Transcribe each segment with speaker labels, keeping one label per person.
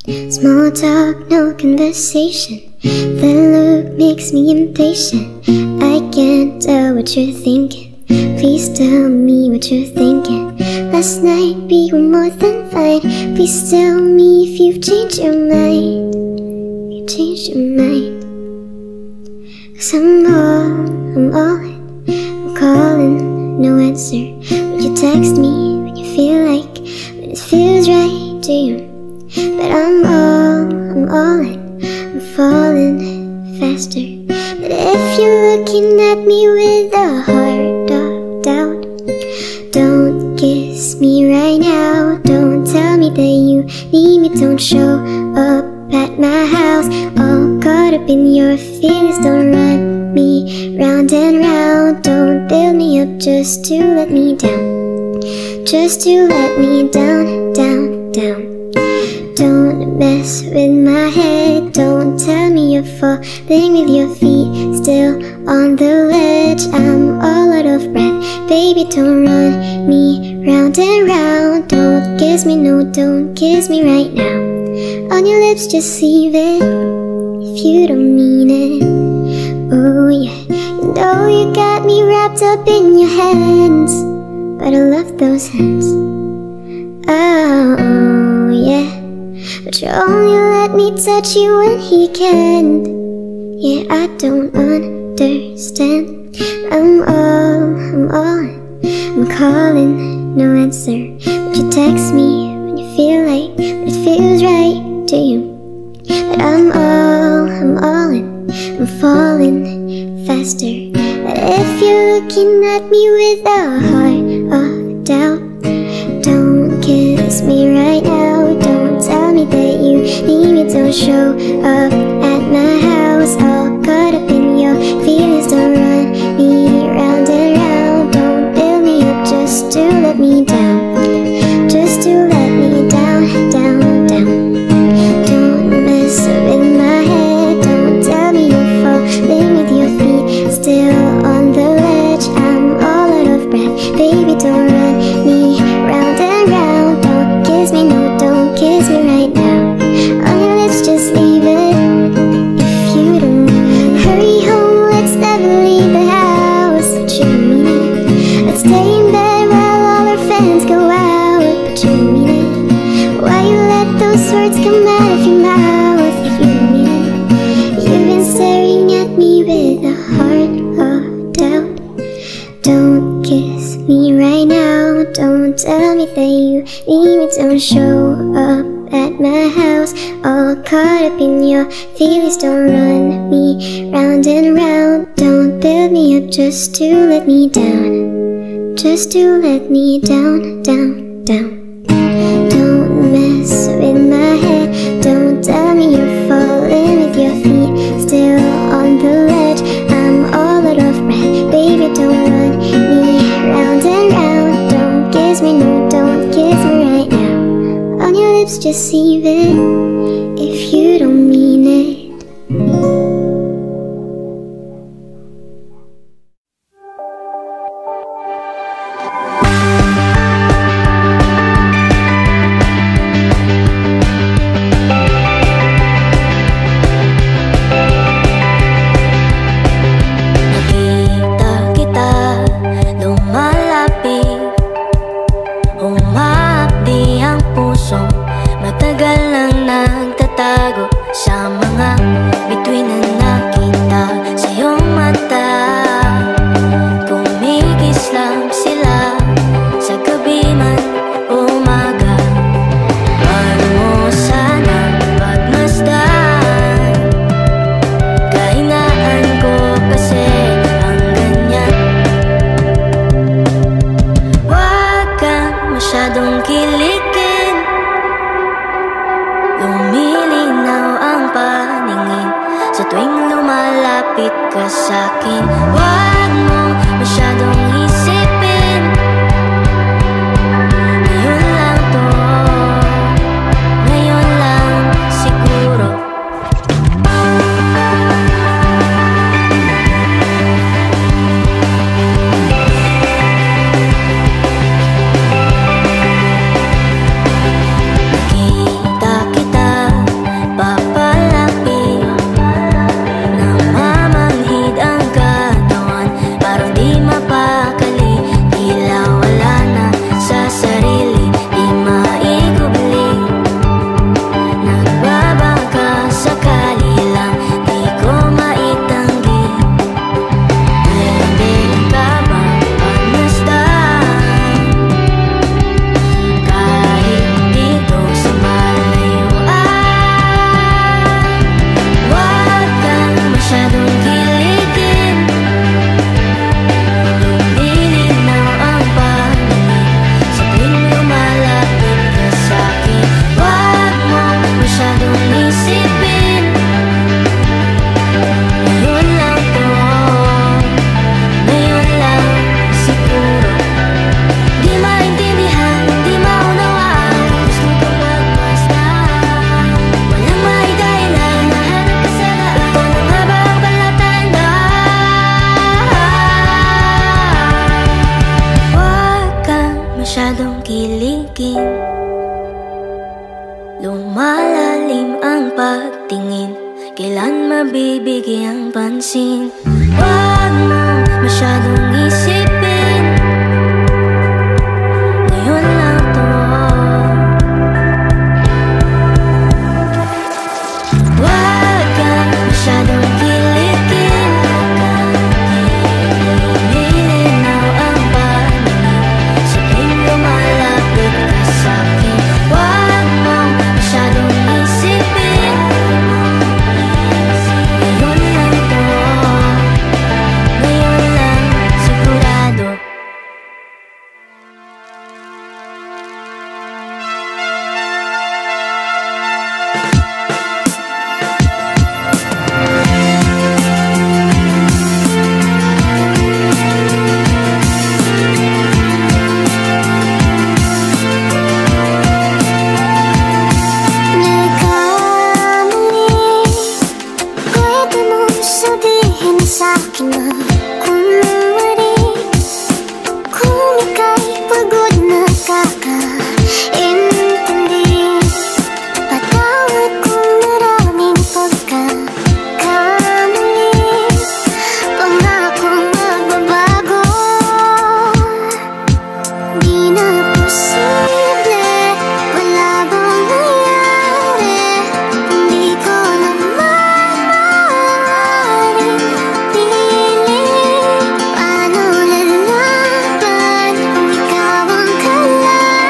Speaker 1: Small talk, no conversation. The look makes me impatient. I can't tell what you're thinking. Please tell me what you're thinking. Last night we were more than fine. Please tell me if you've changed your mind. You changed your mind. 'Cause I'm all in. I'm calling, no answer. Would you text me when you feel like, when it feels right to you? But I'm all in. I'm falling faster. But if you're looking at me with a heart of doubt, don't kiss me right now. Don't tell me that you need me. Don't show up at my house all caught up in your feelings. Don't run me round and round. Don't build me up just to let me down. Just to let me down, down, down. Don't mess with my head. Don't tell me you're falling with your feet still on the ledge. I'm all out of breath. Baby, don't run me round and round. Don't kiss me, no, don't kiss me right now. On your lips, just leave it if you don't mean it. Oh yeah, you know you got me wrapped up in your hands, but I love those hands. Oh yeah, but you only let me touch you when he can. Yeah, I don't understand. I'm all in. I'm calling, no answer. But you text me when you feel like, when it feels right to you. But I'm all in. I'm falling faster. But if you're looking at me with a heart of doubt, don't kiss me right now. Don't tell me that you need me. Don't show up at my house all caught up in your feelings. Don't run me round and round. Don't build me up just to let me down. Just to let me down, down, down. Don't mess with my head. Don't tell me you're falling with your feet still on the ledge. I'm all out of breath. Baby, don't run me round and round. Don't kiss me, no, don't kiss me right now. On your lips, just leave it if you don't mean it. Hurry home, let's never leave the house. But you mean it. Let's stay in bed while all our friends go out. But you mean it. Why you let those words come out of your mouth if you mean it? You've been staring at me with a heart of doubt. Don't kiss me right now. Don't tell me that you need me. Don't show up at my house all caught up in your feelings. Don't run me round and round. Don't build me up just to let me down. Just to let me down, down, down. Don't mess with my head. Don't tell me you're falling with your feet still on the ledge. I'm all out of breath. Baby, don't run me round and round. Don't kiss me, no, don't kiss me right now. On your lips, just leave it if you don't mean it.
Speaker 2: Kumikislam sila. masyadong kiligin. Lumalalim ang pagtingin, kailan mabibigyang pansin. Huwag mo masyadong isipin, ngayon lang to. Huwag kang masyadong kiligin, lumilinaw ang paningin, sabing lumalapit ka sa'kin. Huwag mo masyadong isipin, ngayon lang to, ngayon lang sigurado.
Speaker 1: Nagkamali, pwede mo sabihin sa'kin na kung mali, kung ika'y pagod na kakaintindi. Patawad kung maraming pagkakamali, pangakong magbabago. Di na posible, malabong nangyari, hindi ko naman maaaring pili. Paano lalaban kung ikaw ang kailangan?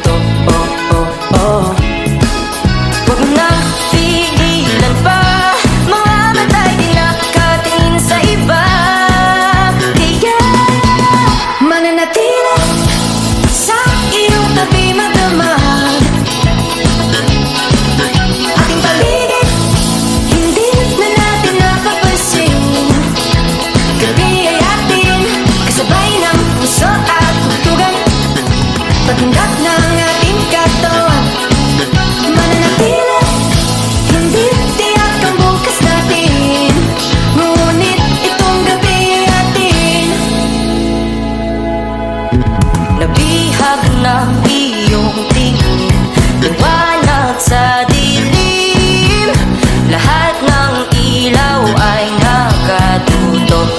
Speaker 3: ganito. Huwag mo nang pigilan pa, mga mata'y di nakatingin sa iba. Kaya mananatili sa iyong tabi magdamag, ating paligid hindi na natin napapansin. Gabi ay atin, kasabay ng puso at tugtugan, paghindak ng ating katawan. Mananatili, hindi tiyak ang bukas natin, ngunit itong gabi ay atin. Nabihag ng iyong tingin, liwanag sa dilim, lahat ng ilaw ay nakatutok.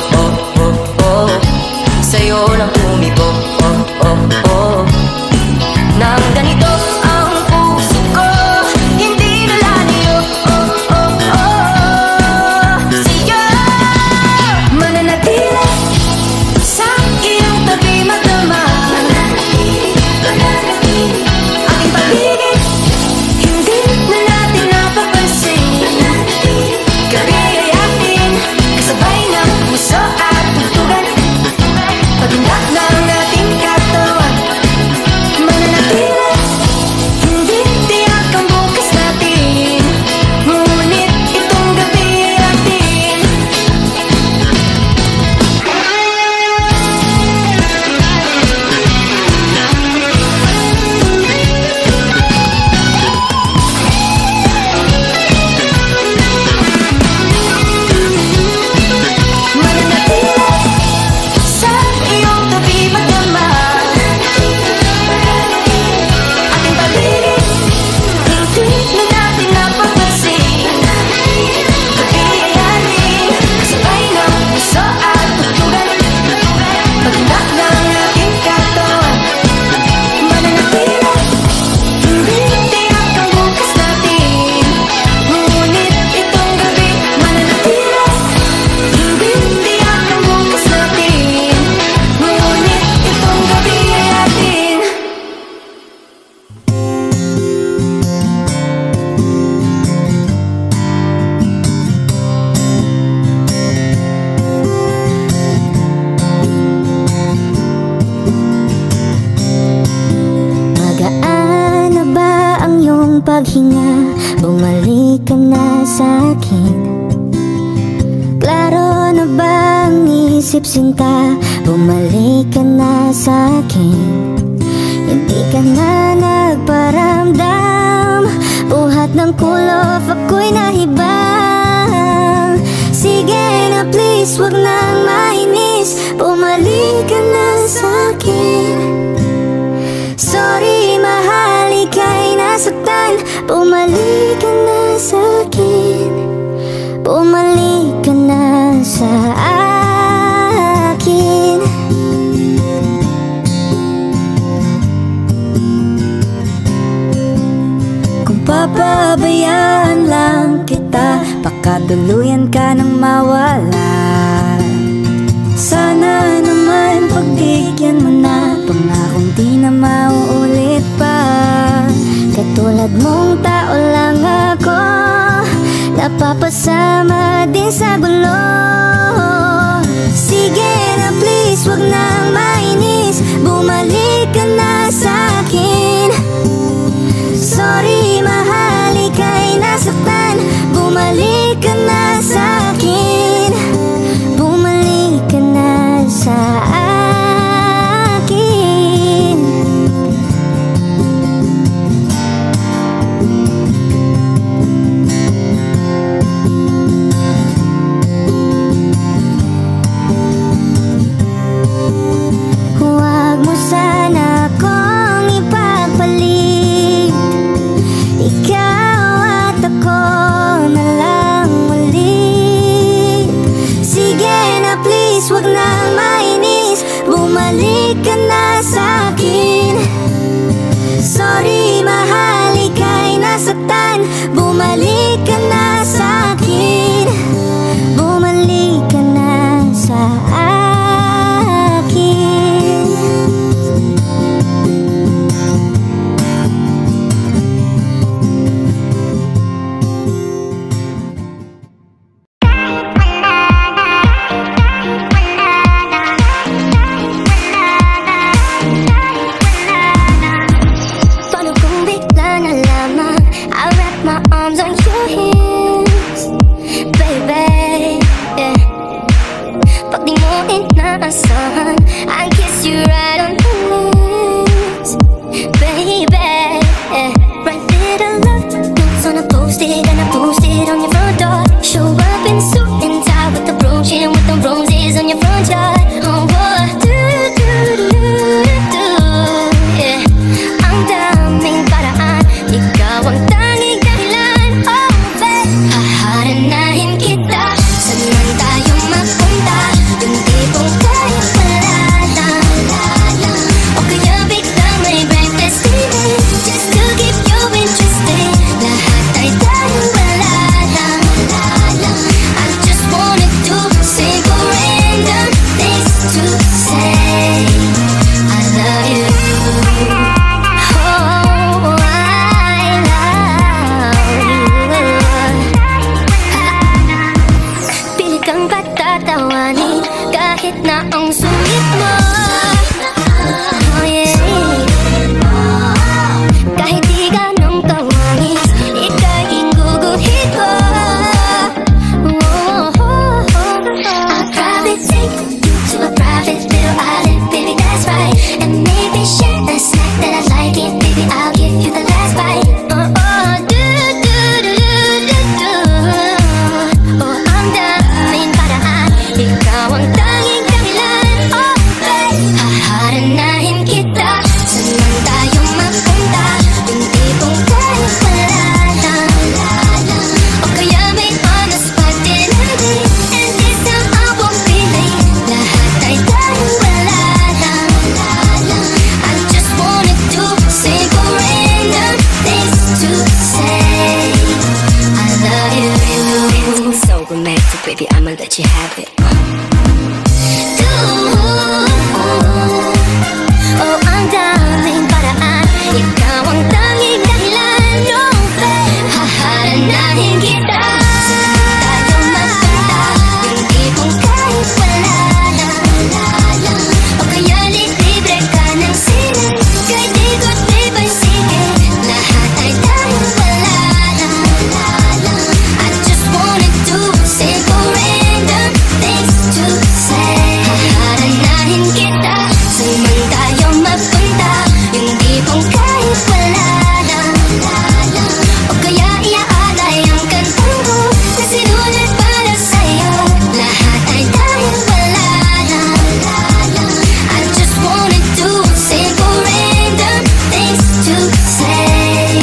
Speaker 3: Sa'yo lang tumibo. Nang ganito ang puso ko, hindi nalalayo. Sa'yo mananatili sa iyong tabi magdamag, ating paligid hindi na natin napapansin. Gabi ay atin, kasabay ng puso at tugtugan, paghindak ng ating katawan. Mananatili, hindi tiyak ang bukas natin, ngunit itong gabi ay atin. Mananatili sa iyong tabi magdamag, ating paligid hindi na natin napapansin. Gabi ay atin, kasabay ng puso at tugtugan, paghindak ng ating katawan. Mananatili, hindi tiyak ang bukas natin, ngunit itong gabi. Mananatili, hindi tiyak ang bukas natin, ngunit itong gabi ay atin.
Speaker 2: Magaan na ba ang iyong paghinga? Bumalik ka na sa'kin. Klaro na ba ang isip sinta? Bumalik ka na sa'kin. Hindi ka na nagparamdam, buhat ng kulob ako'y nahibang. Sige na please, wag nang mainis, bumalik ka na sa'kin. Sorry mahal, ika'y nasaktan, bumalik ka na sa'kin. Bumalik ka na sa akin. Kung papabayaan lang kita, baka tuluyan ka nang mawala. Sana naman pagbigyan mo na, pangakong di na mauulit pa. Katulad mong tao lang ako, napapasama din sa gulo. Sige na please, wag nang mainis, bumalik ka na sa'kin. Sorry mahal, ika'y nasaktan, bumalik ka na sa'kin. Bumalik ka na sa akin. Huwag mo sana akong ipagpalit, ikaw at ako na lang ulit. Sige na please, wag nang mainis, bumalik ka na sa'kin. Sorry mahal, ika'y nasaktan, bumalik ka na sa'kin. Bumalik ka na sa akin. baby. Write little love notes on a post-it, and I post it on your front door. Show up in suit and tie with the brooch and with the roses on your front yard. Oh, what do, yeah. Ang daming paraan, ikaw ang tanging dahilan. Oh, babe, haharanahin kita. Saan man tayo mapunta, yung tipong kahit wala lang. O kaya biglang may bright destiny, just to keep you interested. Lahat ay tayong wala lang. I just wanted to simple random things to say. I love you. Oh, I love you. Pilit kang patatawanin kahit na ang sungit mo. Oh, yeah. Kahit di ganong kawangis, ika'y guguhit ko. I'll probably take you to a private little island, baby, that's right. And maybe share a snack that I like it, baby, I'll give you the last bite. Oh, ang daming paraan, ikaw ang tanging dahilan. Oh, babe, haharanahin kita. Saan man tayo mapunta, yung tipong kahit wala lang. O kaya may on-the-spot dinner, and this time I won't be late. Lahat ay tayong wala lang. I just wanted to simple random things to say. I love you. So romantic, baby, I'ma let you have it. Oh, ang daming paraan, ikaw ang tanging dahilan. No, babe, haharanahin kita. Saan tayo mapunta, yung tipong kahit wala lang. O kaya libre ka ng sine, kahit ikot libre sige. Lahat ay tayong wala lang. I just wanted to simple random things to say. Haharanahin kita. Saan man tayo mapunta, yung tipong kahit wala lang. O kaya iaalay ang kantang ko na sinulat para sa'yo. Lahat ay tayong wala lang. I just wanted to simple random things to say.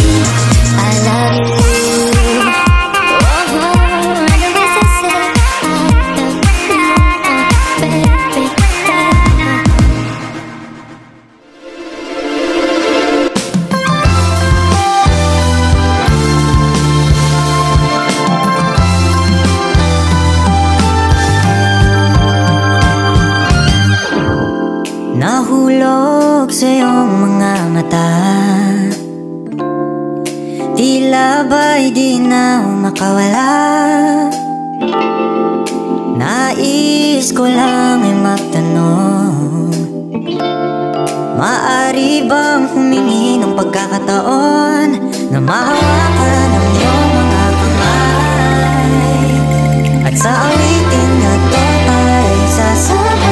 Speaker 2: I love you.
Speaker 4: Nahulog sa iyong mga mata, tila ba'y di na makawala. Nais ko lang ay magtanong, maaari bang humingi ng pagkakataon na mahawakan ang iyong mga kamay, at sa awitin na to ay sasabay.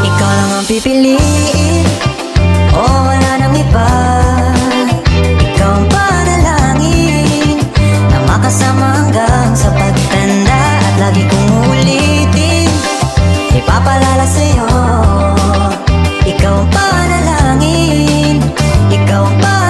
Speaker 4: Ikaw lang ang pipiliin, o wala nang iba. Ikaw ang panalangin na makasama hanggang sa pagtanda. At lagi kong ulitin, ipapalala sa'yo. Ikaw ang panalangin, ikaw ang panalangin.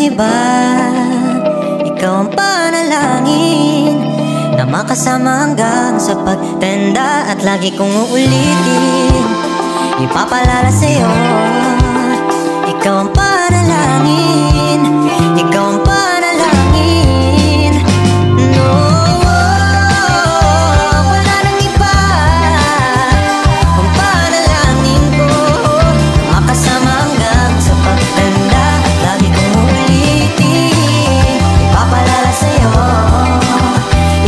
Speaker 4: iba. Ikaw ang panalangin na makasama hanggang sa pagtanda. At lagi kong uulitin, ipapalala sa'yo. Ikaw ang panalangin, ikaw ang panalangin. No, wala nang iba. Ang panalangin ko, makasama hanggang sa pagtanda. Lagi kong uulitin, ipapalala sa'yo.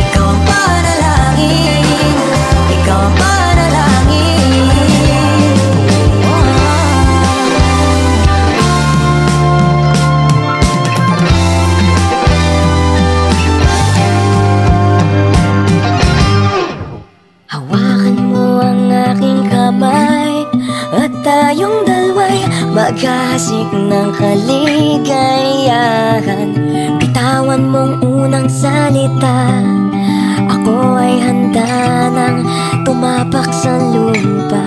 Speaker 4: Ikaw ang panalangin, ikaw ang panalangin.
Speaker 3: Tayong dalawa'y maghahasik ng kaligayahan. Bitawan mong unang salita, ako ay handa nang tumapak sa lupa.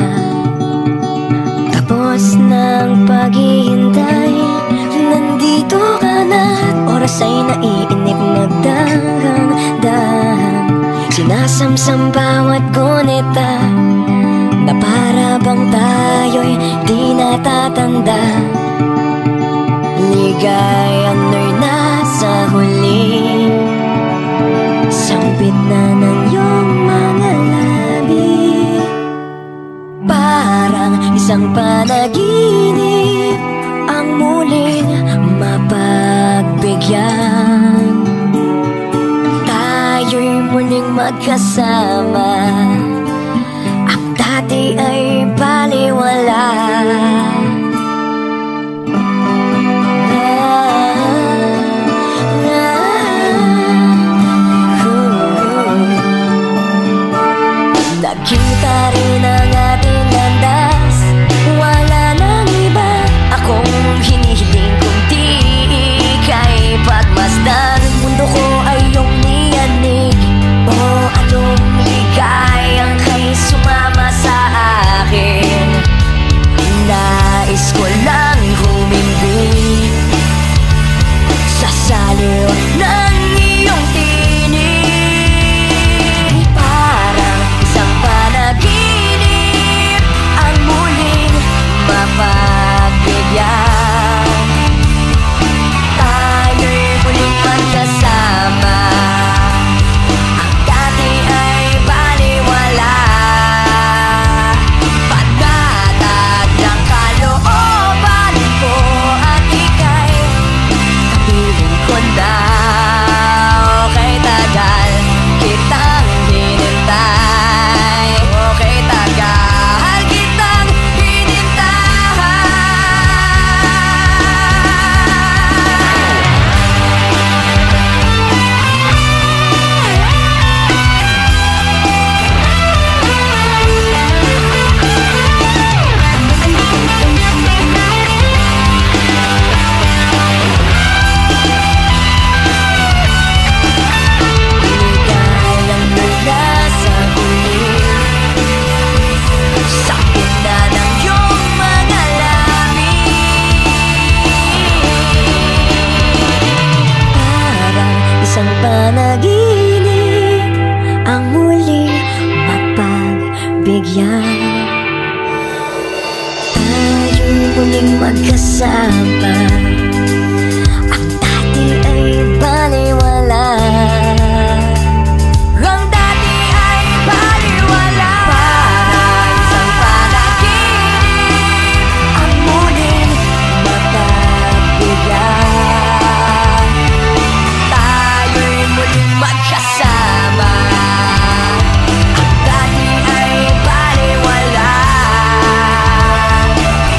Speaker 3: Tapos ng paghihintay, nandito ka na. Oras ay naiinip nagdahan-dahan. Sinasamsam bawat gunita na para bang tayo'y di natatanda. Ligayan mo'y nasa huli, sampit na ng iyong mga labi. Parang isang panaginip ang muling mapagbigyan. Tayo'y muling magkasama, dati ay baliwala. Nakita rin ang ating landas, wala nang iba akong hinihiling kundi ika'y pagmasdan. Mundo ko ay iyong niyanig, o anong ligayang kay sumama sa akin. Nais ko lang humimbing sa saliw ng iyong tinig. Parang isang panaginip ang muling mapagbigyan. Tayo'y muling magkasama, ang dati ay baliwala. Panatag ng kalooban ko at ika'y kapiling ko na. Okay, tagal kitang hinintay. Okay, tagal kitang hinintay. Ligayang mula sa huli, sakit na ng iyong mga labi. Parang isang panaginip ang muling mapagbigyan. Tayo'y muling magkasama, ang dati ay baliwala. Ang dati ay baliwala. Parang isang panaginip ang muling mapagbigyan. Tayo'y muling magkasama, ang dati ay baliwala.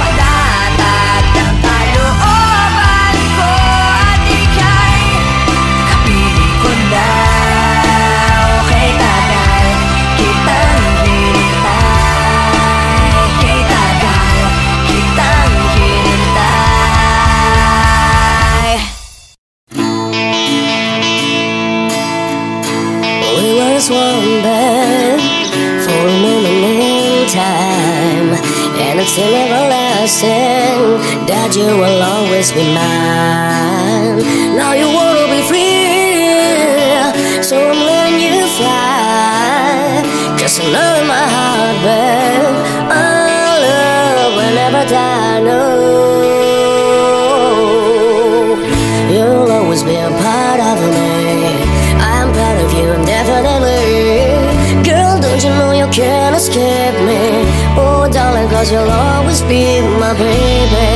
Speaker 3: Panatag ng kalooban ko at ika'y kapiling ko na. Okay, tagal kitang hinintay. Okay, tagal kitang hinintay. We was one bed for a moment in time, and it's still everlasting. that you will always be mine. Now you wanna be free, so I'm letting you fly. Cause I know in my heart, babe, our love will never die, no. You'll always be a part of me. I'm proud of you indefinitely. Girl, don't you know you can't escape me? Oh darling, cause you'll always be my baby.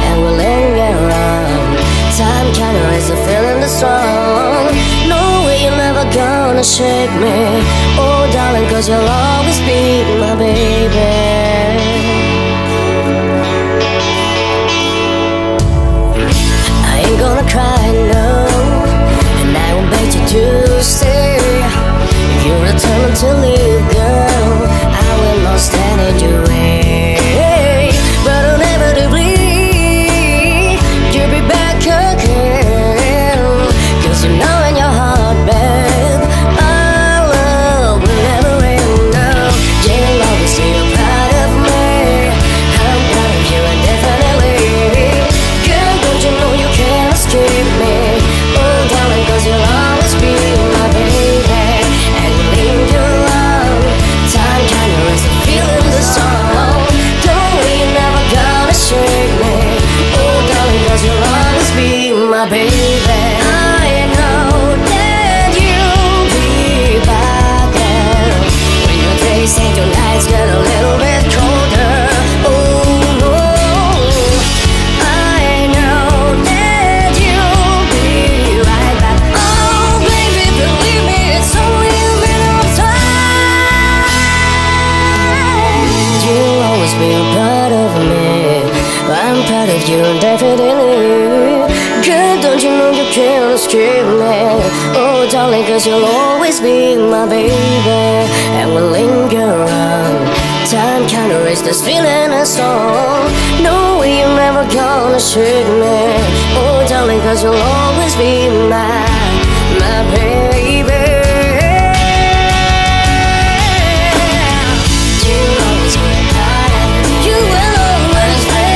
Speaker 3: And we'll linger on. Time can't erase the feeling that's strong. No way, you're never gonna shake me. Oh darling, cause you'll always be my baby. I ain't gonna cry, no, and I won't beg you to stay. If you're determined to leave, girl, I will not stand in your way. But inevitably, you'll be back again. Cause you know in your heart, babe, our love will never end, no. You'll always be a part of me. I'm proud of you indefinitely. Girl, don't you know you can't escape me? Oh darling, cause you'll always be my baby. And we'll linger on. Time can't erase the feeling that's strong. Don't worry, you're never gonna shake me. Oh darling, cause you'll always be my baby. I know that you'll be back there when your days and your nights get a little bit colder. Oh no, I know that you'll be right back. Oh baby, believe me, it's only a matter of time. You'll always be a part of me. I'm proud of you indefinitely. Girl, don't you know you can't escape me? Oh darling, cause you'll always be my baby. And we'll linger on. Time can't erase this feeling that's strong. No way, you're never gonna shake me. Oh darling, cause you'll always be my baby. You'll always be a part of me. You will always be.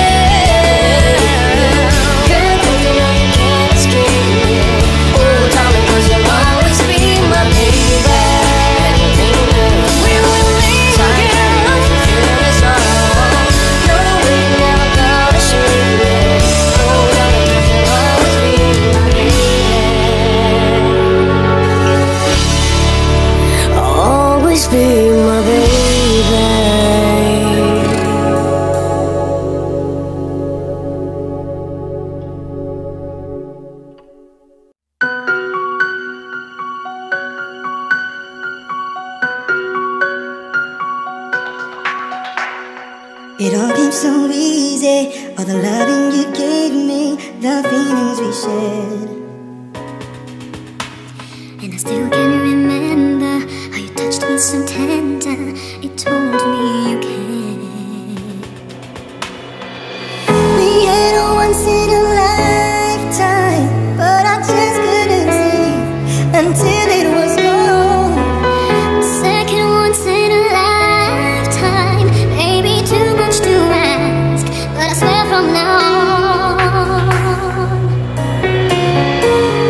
Speaker 3: Girl, don't you know you can't escape me? Oh darling, cause you'll always be my baby. And we'll linger. We will linger. Time can't erase the feeling that's strong. No way, you're never gonna shake me. Oh darling, cause you'll always be my baby. Always be my baby.
Speaker 5: It all came so easy, all the loving you gave me, the feelings we shared.
Speaker 1: And I still can remember how you touched me so tender. It told me you cared.
Speaker 5: We had a once in a lifetime, but I just couldn't see until it was gone.
Speaker 1: Second once in a lifetime, maybe too much to ask, but I swear from now on,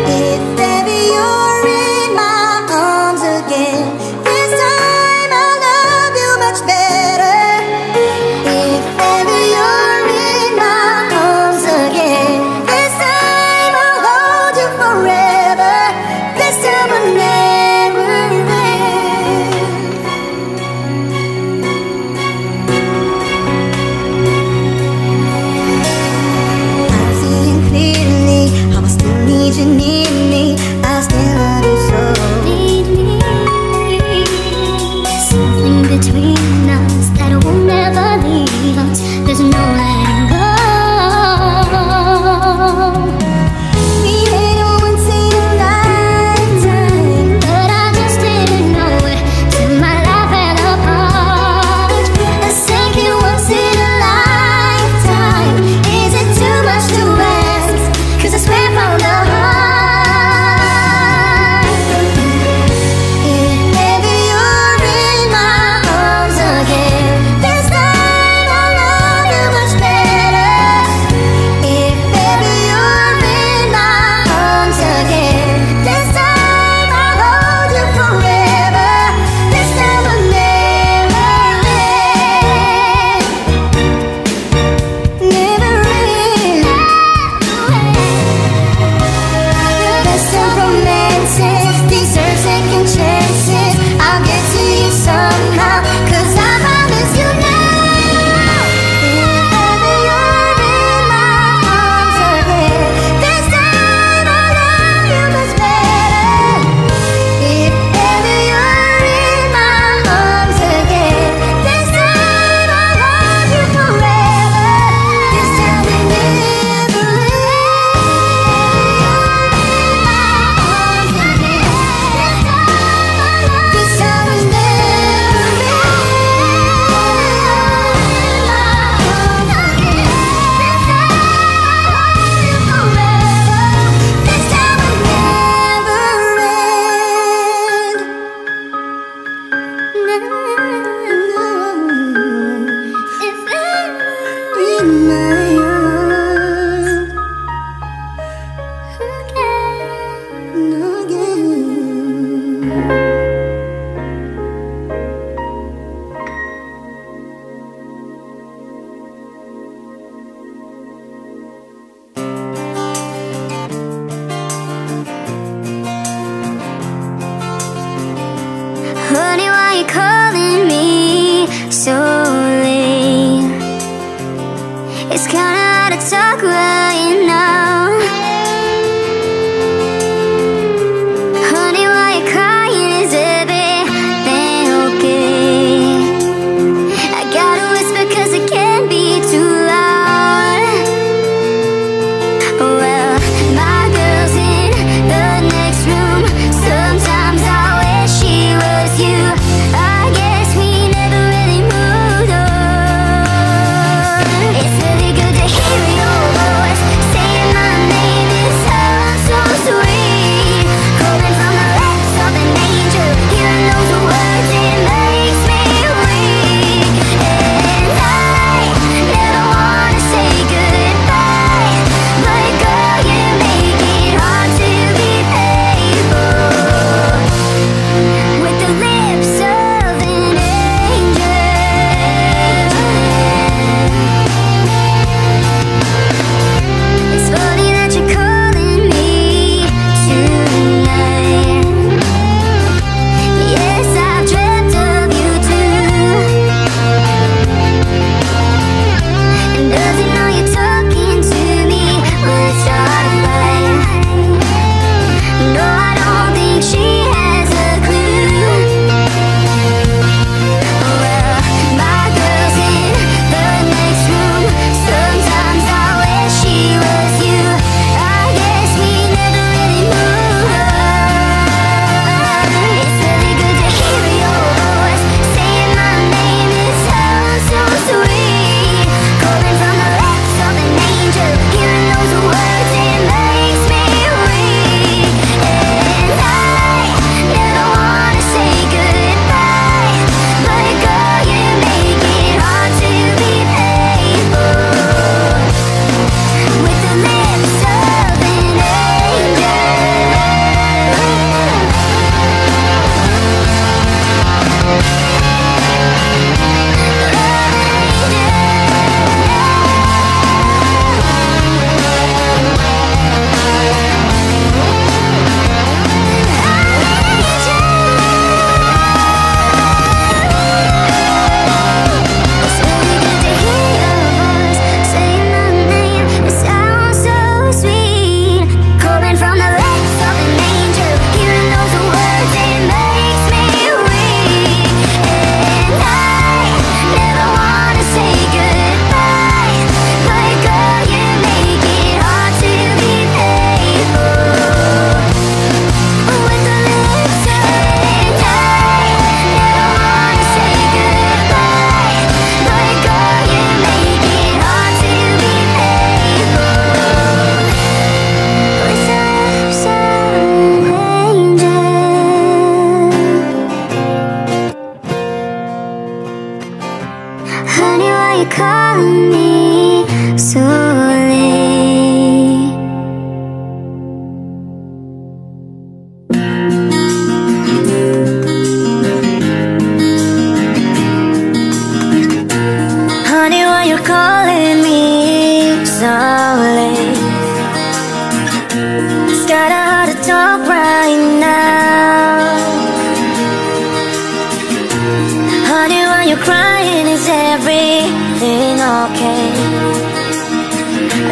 Speaker 5: If ever you're in my arms again, this time I'll love you much better. If ever you're in my arms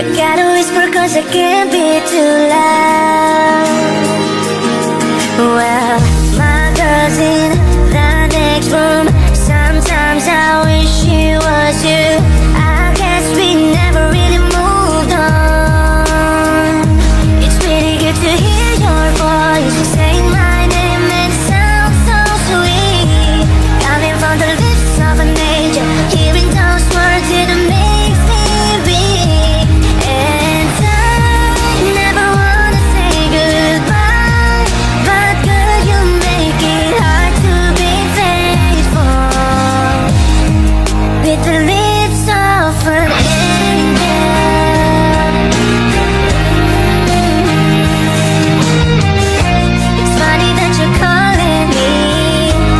Speaker 2: I gotta whisper cause I can't be too loud. Well, my girl's in the next room. Sometimes I wish she was you. I guess we never really moved on. It's really good to hear your voice saying my name, it sounds so sweet. Coming from the lips of an angel, hearing those words, it makes me weak. And I never wanna say goodbye, but girl, you make it hard to be faithful with the lips of an angel. It's funny that you're calling me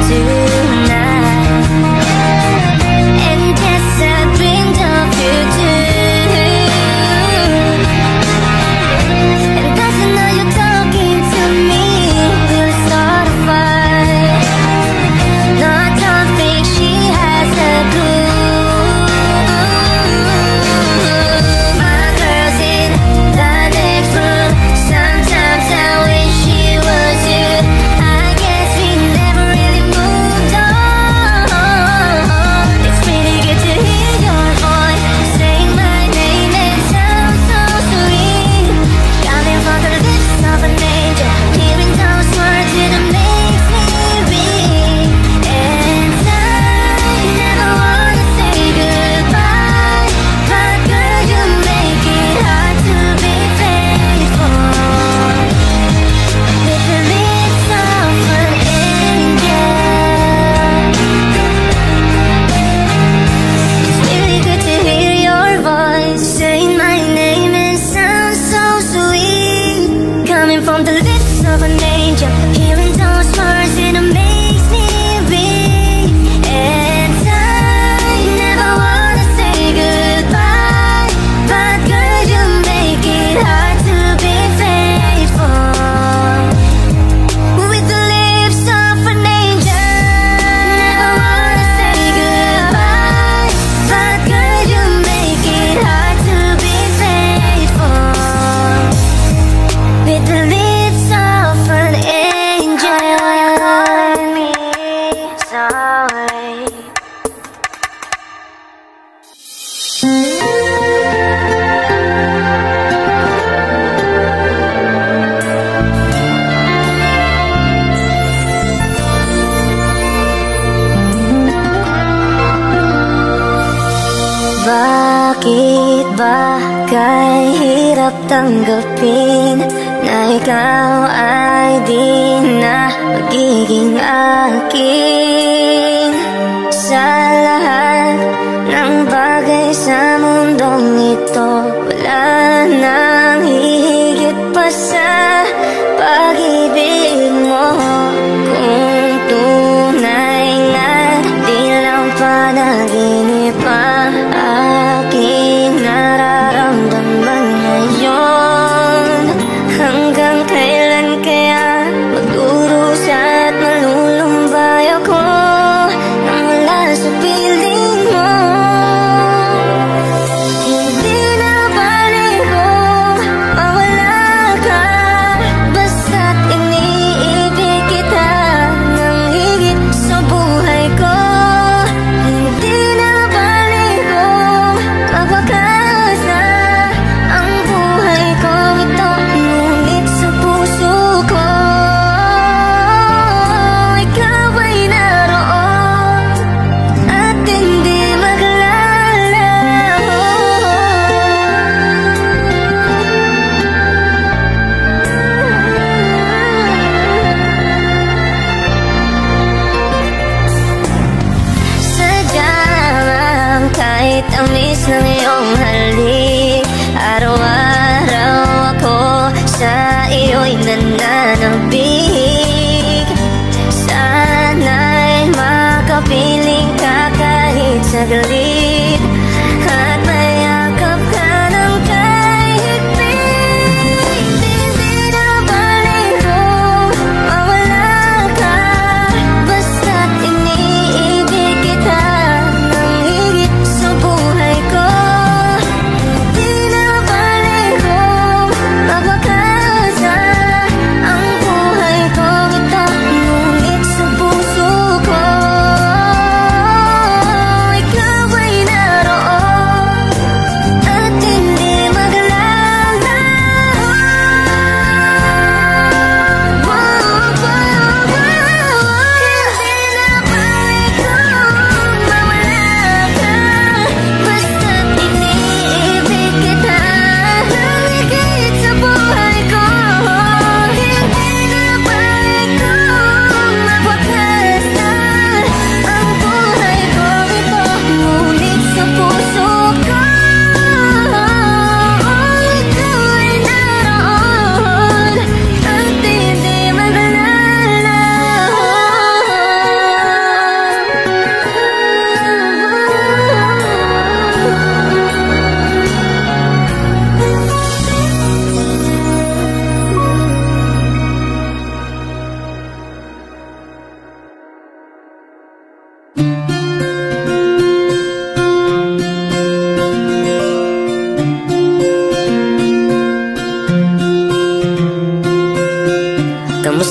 Speaker 2: tonight, and yes, I dreamed of you too. And doesn't know you're talking to me, we'll start a fight. No, I don't think she has a clue. My girl's in the next room. Sometimes I wish she was you. I guess we never really moved on. It's really good to hear your voice saying my name, it sounds so sweet. Coming from the lips of an angel, hearing those words, it makes me weak. And I never wanna say goodbye, but girl, you make it hard to be faithful with the lips of an angel. It's really good to hear your voice saying my name, it sounds so sweet. Coming from the lips of an angel, hearing those words, it makes me weak. And I never wanna say goodbye, but girl, you make it hard to be faithful with the lips of an angel. Never wanna say goodbye, but girl, you make it hard to be faithful with the lips of an angel. Me sorry. Bakit ba kahirap tanggapin na ikaw ay di na magiging akin? Sa lahat ng bagay sa mundong ito, wala nang hihigit pa sa pag-ibig mo. Kung tunay nga di lang panaginip ang aking nararamdaman ngayon. Hanggang kailan kaya magdurusa at malulumbay ako nang wala sa piling mo? Hindi na balik kung mawala ka, basta't iniibig kita ng higit sa buhay ko. Hindi na balik kung magwakas na ang buhay ko ito, ngunit sa puso ko ikaw ay naroon at hindi maglalaho. Sadyang kahit amis ng iyong halik, araw-araw ako sa iyo'y nananabik. Sana'y makapiling ka kahit saglit, at mayakap ka ng kahit higpit. Hindi na balik kung mawala ka, basta't iniibig kita ng higit sa buhay ko. Hindi na balik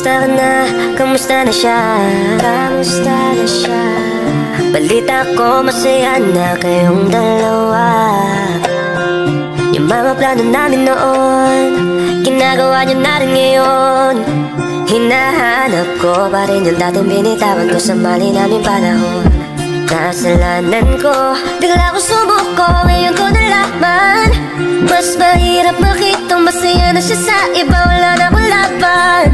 Speaker 3: Kamusta ka na? Kamusta na siya? Kamusta na siya? Balita ko masaya na kayong dalawa. Yung mga plano namin noon, ginagawa niyo na rin ngayon. Hinahanap ko pa rin yung dating binitawan ko sa mali naming panahon. Kasalanan ko, bigla ko sumuko, ngayon ko nalaman. Mas mahirap makitang masaya na siya sa iba, wala na akong laban.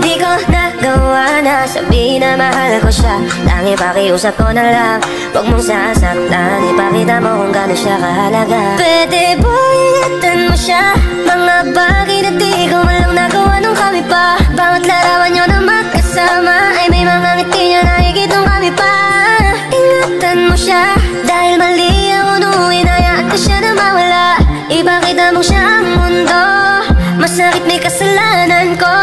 Speaker 3: Di ko nagawa na sabihin na mahal ko siya. Tangi pakiusap ko na lang, huwag mong sasaktan. Ipakita mo kung gano'n siya kahalaga. Pwede ba ingatan mo siya? Mga bagay na di ko malang nagawa nung kami pa. Bawat larawan nyo na magkasama ay may mga ngiti niya na higit nung kami pa. Ingatan mo siya, dahil mali ako nung inayaan ko siya na mawala. Ipakita mo siya ang mundo, masakit may kasalanan ko.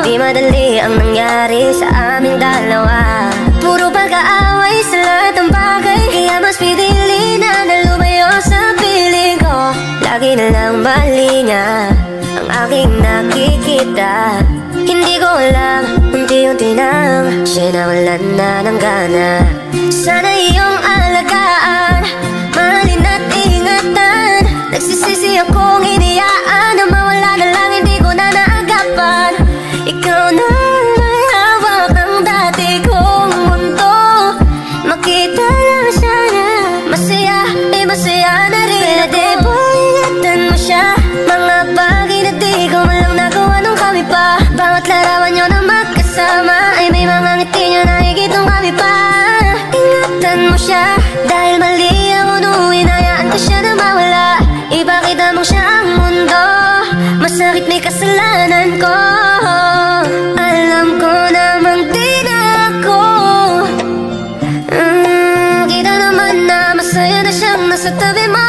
Speaker 3: Hindi madali ang nangyari sa aming dalawa. Puro pag-aaway sa lahat ng bagay, kaya mas pinili na lumayo sa piling ko. Lagi na lang mali niya ang aking nakikita. Hindi ko alam, unti-unti nang siya nawalan na ng gana. Sana iyong alagaan, mahalin at ingatan. Nagsisisi akong hinayaan na mawala na lang, hindi ko na naagapan. Ikaw na may hawak ng dati kong mundo. Makita lang sana, masaya, masaya na rin. Pwede ba ingatan mo siya? Mga bagay na di ko malang nagawa nung kami pa. Bawat larawan nyo na magkasama ay may mga ngiti niya na higit nung kami pa. Ingatan mo siya, dahil mali ako nung inayaan ko siya na mawala. Ipakita mo siya ang mundo, masakit may kasalanan ko. Alam ko namang di na ako kita naman na masaya na siyang nasa tabi mo.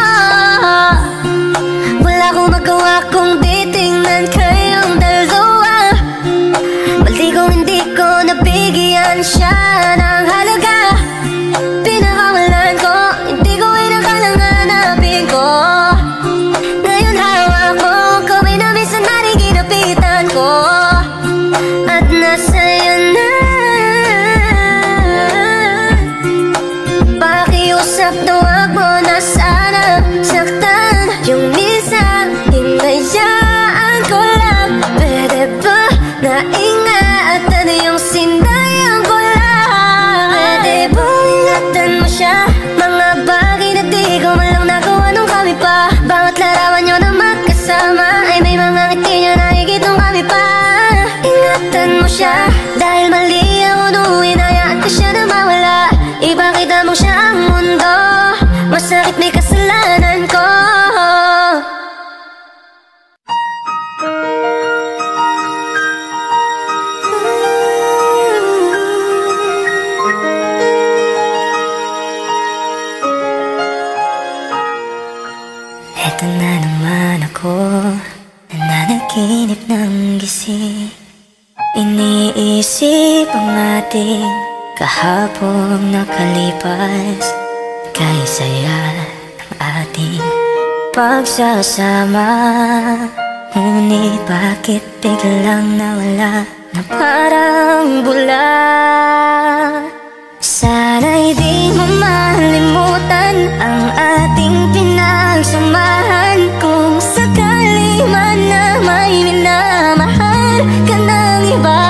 Speaker 3: Wala akong magawa kung di tingnan kayong dalawa. Mali kung hindi ko nabigyan siya ng halaga. Pinakawalan ko, hindi ko inakalang hanapin ko. Ngayon hawak ko, kami na minsan na rin ginapitan ko. At nasa'yo na, pakiusap na wag mo na sana saktan. Yung minsan, hinayaan ko lang. Pwede ba na ingatan yung sinayang ko lang? Pwede ba ingatan mo siya? Mga bagay na di ko malang nagawa nung kami pa. Bawat larawan nyo na magkasama ay may mga ngiti niya na higit nung kami pa. Ingatan mo siya, dahil mali ako nung inayaan ko siya na mawala. Ipakita mo siya ang mundo, masakit may kasalanan ko.
Speaker 2: Eto na naman ako, nananaginip ng gising. Iniisip ang ating kahapong nakalipas. Kaya saya ng ating pagsasama. Ngunit bakit biglang nawala na parang bula? Sana'y di mo malimutan ang ating pinagsamahan. Kung sakali man na may minamahal ka ng iba,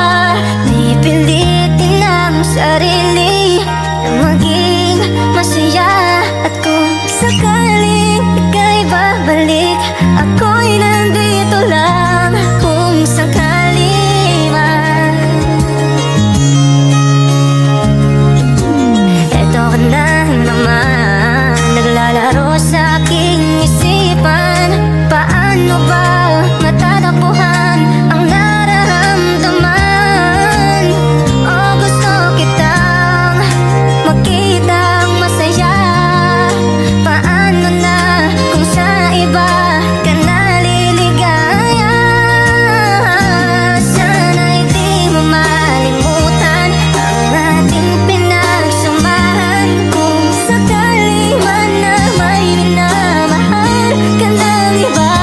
Speaker 2: pipilitin ang sarili na maging masaya. At kung sakaling ika'y babalik, ako'y nandito lang. Kung sakali man, eto ka na naman, naglalaro sa aking isipan. Paano ba matatakbuhan ang nararamdaman? O gusto kitang makitang masaya. Paano na kung sa iba ka naliligaya? Sana'y di mo malimutan ang ating pinagsamahan. Kung sakali man na may minamahal ka ng iba,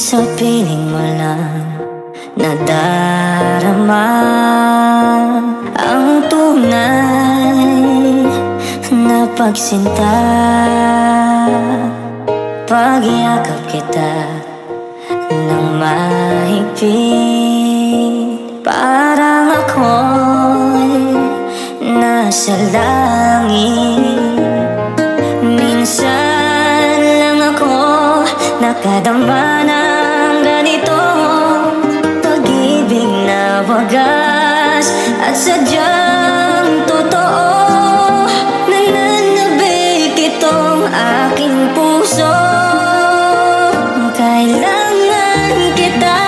Speaker 4: sa piling mo lang nadarama ang tunay na pagsinta. Pagyakap kita ng mahigpit, parang ako'y nasa langit. Minsan lang ako nakadama ng ganitong pag-ibig na wagas at sadyang totoo. Nananabik itong aking puso. Kailangan kita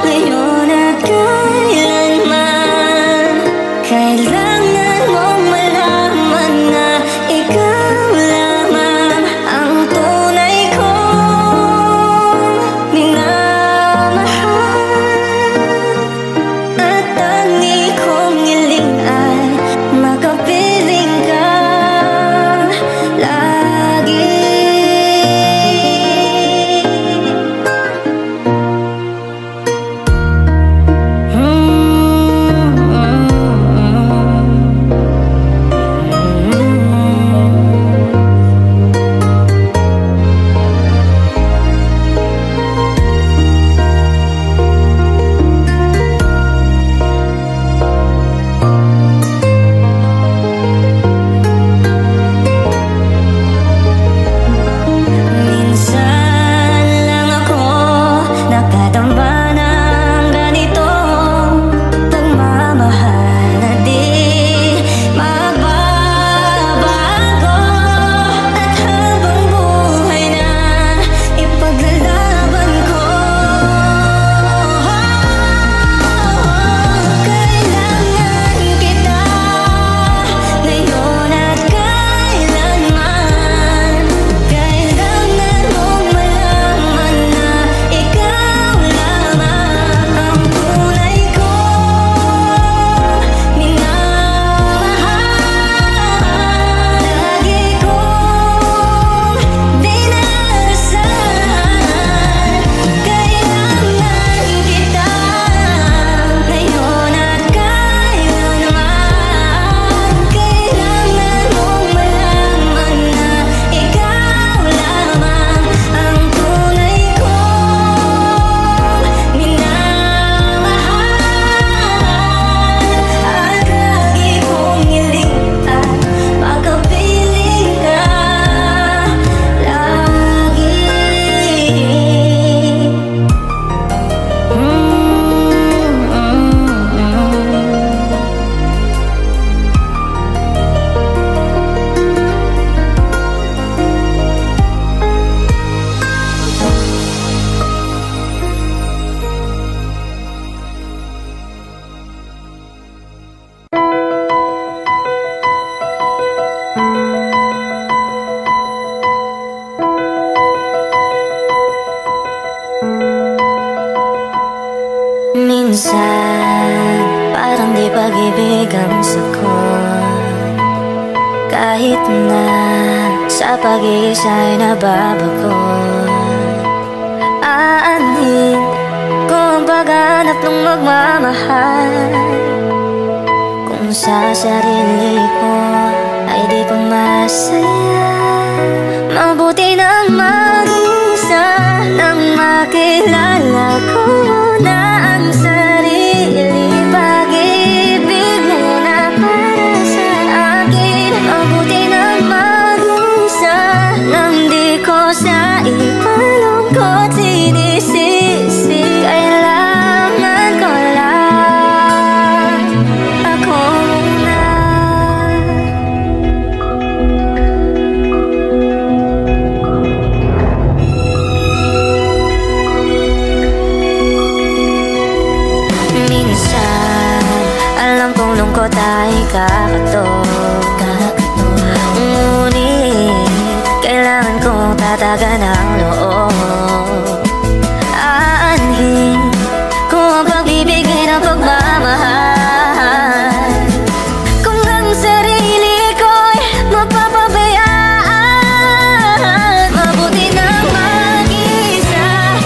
Speaker 4: ngayon at kailanman. Kailangan mong malaman na ikaw lamang ang tunay kong minamahal. At tangi kong hiling ay makapiling ka lagi. Minsan lang ako nakadamba ng ganitong pagmamahal na di magbabago. At habang buhay na ipaglalaban ko. Kailangan kita ngayon at kailanman. Kailangan mong malaman na ikaw lamang ang tunay kong minamahal. Lagi kong dinarasalan. Kailangan kita ngayon at kailanman. Kailangan mong malaman na ikaw lamang ang tunay kong minamahal. At lagi kong hiling at makapiling ka lagi. Minsan parang di pag-ibig ang sagot. Kahit na sa pag-iisa'y nababago. Aanhin ko ang paghanap ng magmamahal. Kung sa sarili ko ay di pa masaya, mabuti nang mag-isa nang makilala ko na ang sarili. Pag-ibig mo na para sa akin. Mabuti nang mag-isa nang di ko sa ipalungkot sinisisi. Kailangan ko lang ako muna. Minsan alam kong lungkot ay kakatok. Ngunit kailangan kong tatagan ang loob. Aanhin ko ang pagbibigay ng pagmamahal. Kung ang sarili ko'y mapapabayaan, mabuti nang mag-isa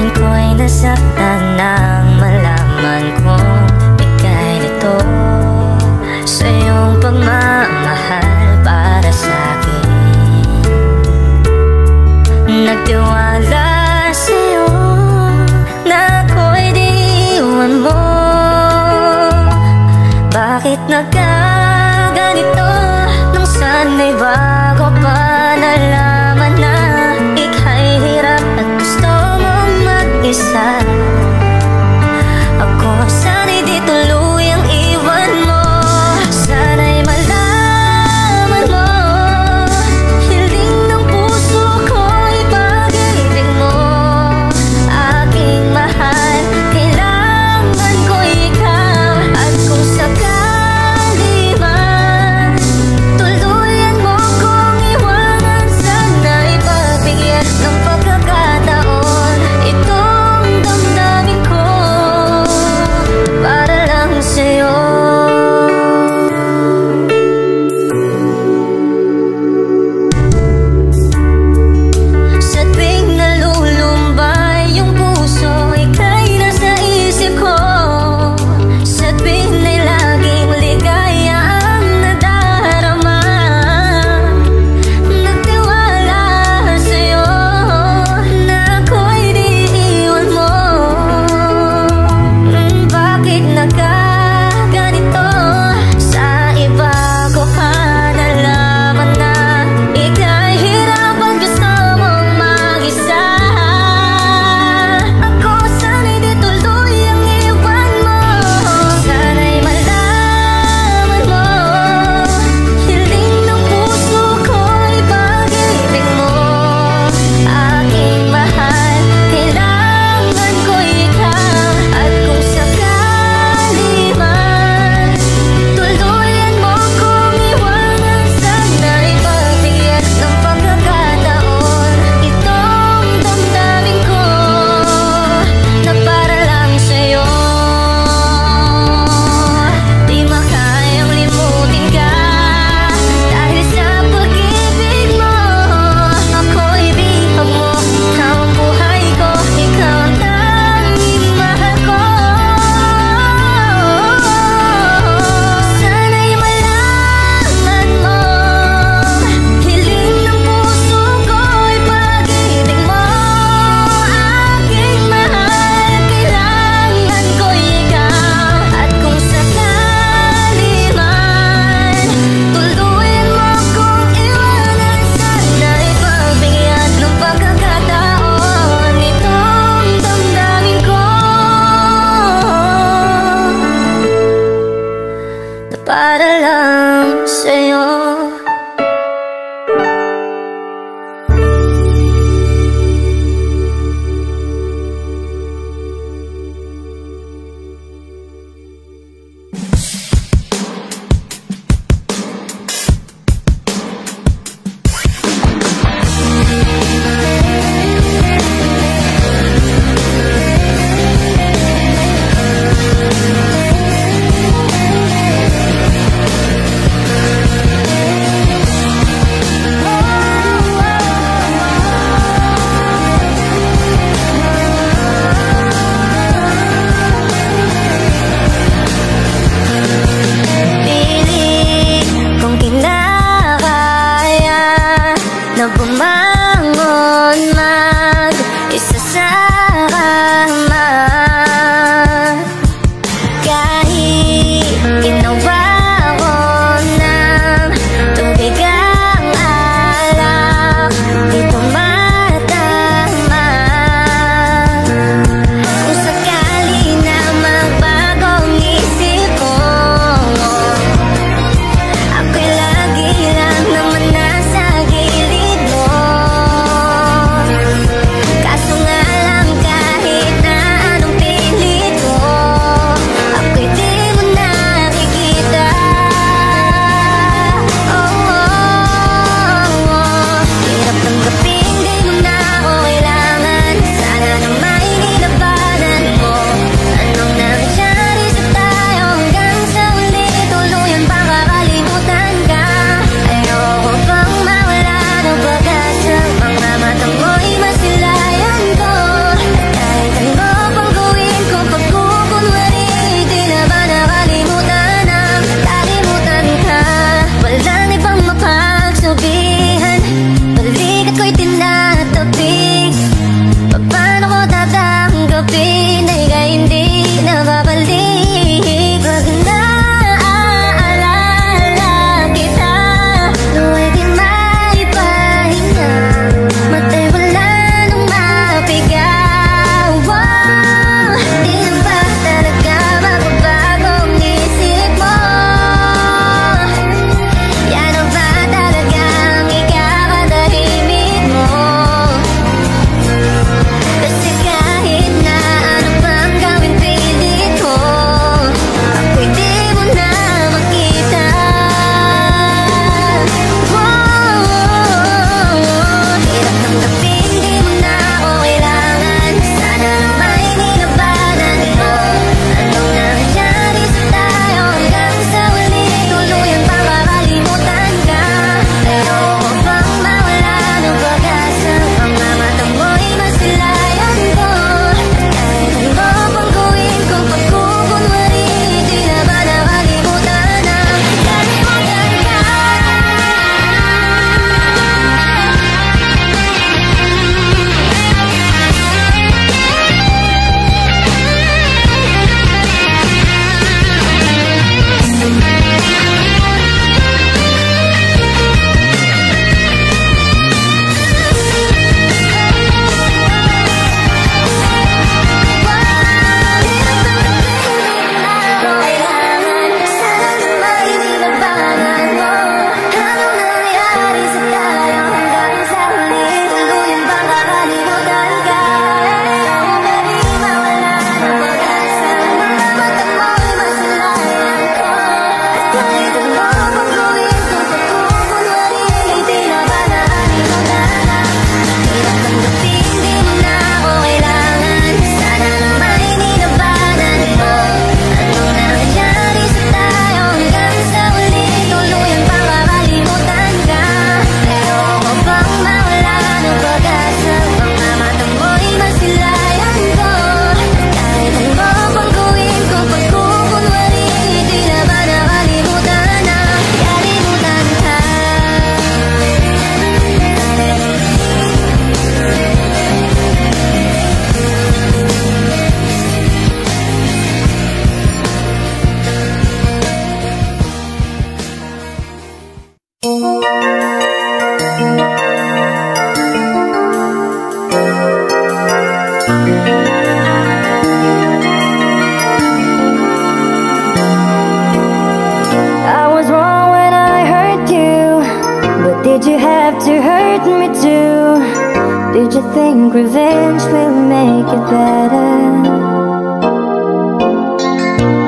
Speaker 4: Damdamin ko'y nasaktan nang malaman kong bigay nito sa iyong pagmamahal para sa'kin. Nagtiwala sa'yo na ako'y di iwan mo. Bakit nagkaganito nung sana'y bago pa nalaman na ika'y hirap at gusto mo mag-isa? Ako sana'y di tuluyang iwan mo. Sana'y malaman mo, hiling ng puso ko'y pag-ibig mo. Aking mahal, kailangan ko ikaw. At kung sakali man tuluyan mo kong iwanan, sana'y pagbigyan ng pagkakataon itong damdamin. Did you think revenge will make it better?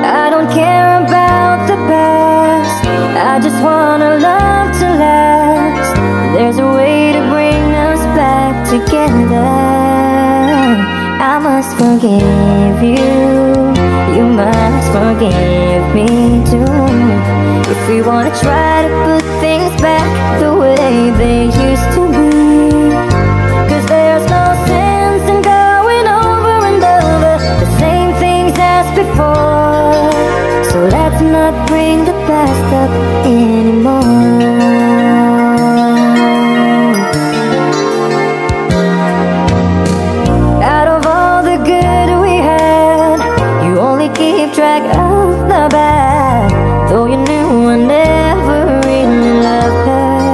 Speaker 4: I don't care about the past, I just want our love to last. There's a way to bring us back together. I must forgive you, you must forgive me too. If we wanna try to put things back the way they used to be. Cause there's no sense in going over and over the same things as before. So let's not bring the past up anymore. Out of all the good we had, you only keep track of the bad. Though you knew I never really loved her.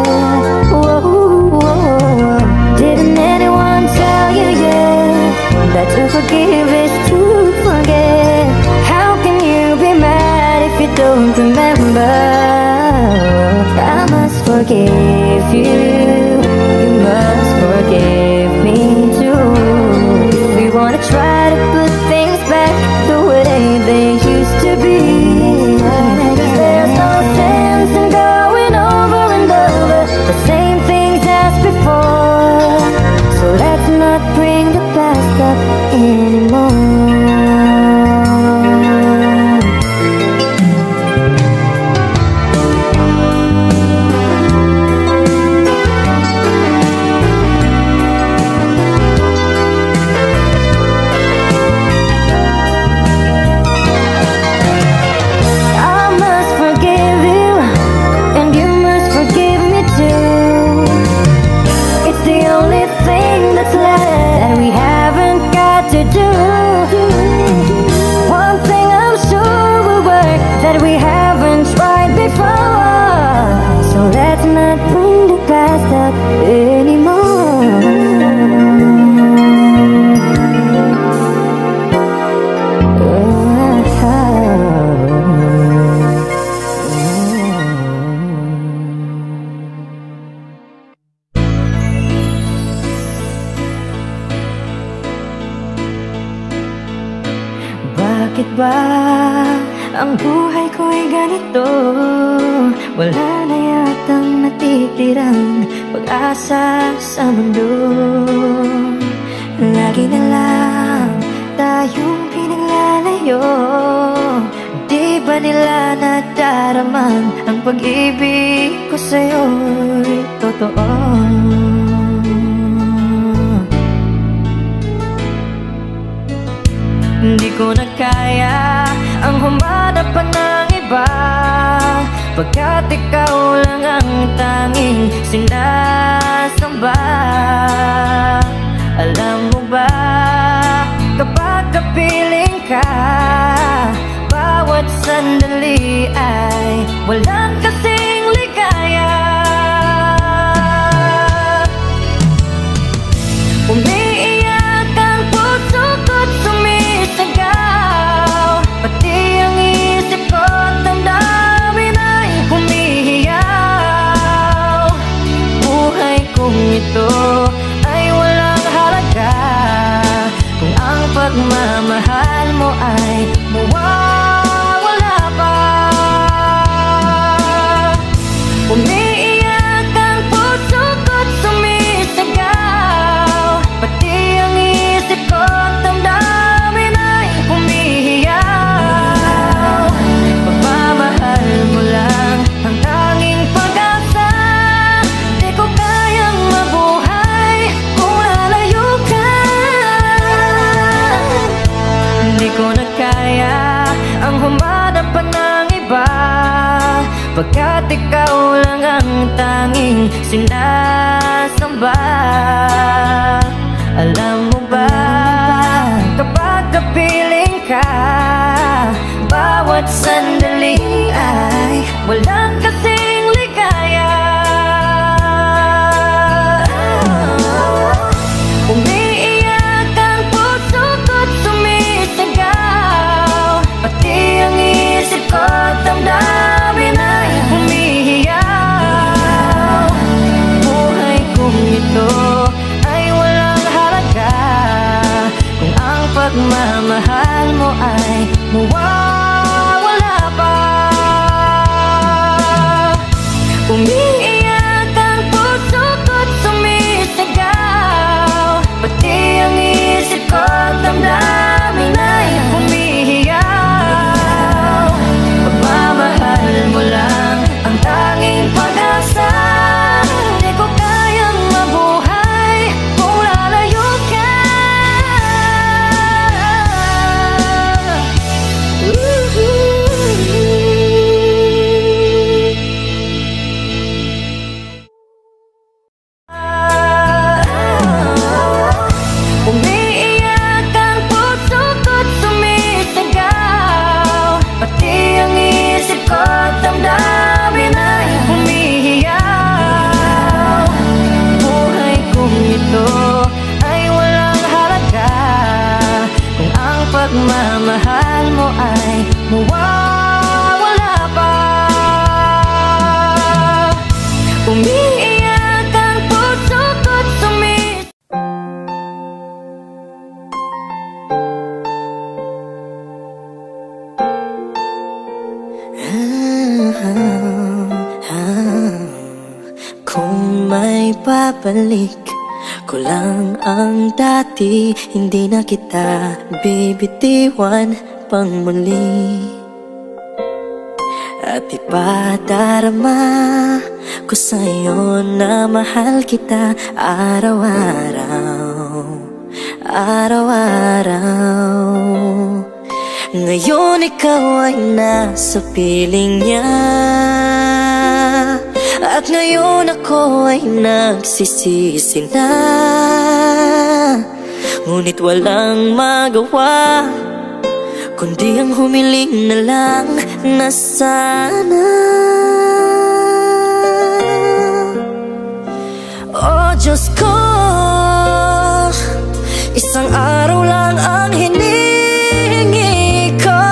Speaker 4: Whoa, whoa, whoa. Didn't anyone tell you yet that to forgive is to forget? How can you be mad if you don't remember? I must forgive you, you must forgive me too. If we wanna try to put things back the way they used to be. There's no sense in going over and over the same things as before. So let's not bring the past up anymore. Bakit ba ang buhay ko'y ganito? Wala na yatang natitirang pag-asa sa mundo. Lagi na lang tayong pinaglalayo. Di ba nila nadaraman ang pag-ibig ko sa'yo'y totoo? Hindi ko na kaya ang humanap pa ng iba, pagkat ikaw lang ang tanging sinasamba. Alam mo ba, kapag kapiling ka, bawat sandali ay walang kasing ligaya. Umiiyak ang puso ko't sumisigaw, pati ang isip ko't damdamin ay humihiyaw. Buhay kong ito ay walang halaga kung ang pagmamahal mo ay mawawala pa. Umiiyak ang puso ko't sumisigaw, pati ang isip ko't damdamin ay humihiyaw. Pagmamahal mo lang ang tanging pag-asa, di ko kayang mabuhay kung lalayo ka. Hindi ko na kaya ang humanap pa ng iba, pagkat ikaw lang ang tanging sinasamba. Alam mo ba, kapag kapiling ka, bawat sandali ay walang kasing ligaya. Umiiyak ang puso ko't sumisigaw, pati ang isip ko't damdamin ay humihiyaw. Buhay kong ito ay walang pagmamahal mo ay mawawala pa. Umiiyak ang puso ko't sumisigaw, pati ang isip ko't damdamin ay humihiyaw. Pagmamahal mo lang ang tanging pag-asa, di ko kayang mabuhay kung lalayo ka. Umiiyak ang puso ko't sumisigaw, pati ang isip ko't damdamin ay humihiyaw. Buhay kong ito ay walang halaga kung ang pagmamahal mo ay mawawala pa. Umiiyak ang puso ko't sumisigaw.
Speaker 3: Kung may babalik ko lang ang dati, hindi na kita bibitiwan pang muli. At ipadarama ko sa'yo na mahal kita araw-araw, araw-araw. Ngayon ikaw ay nasa piling niya, at ngayon ako ay nagsisisi na. Ngunit walang magawa kundi ang humiling na lang na sana. Oh Diyos ko, isang araw lang ang hinihingi ko,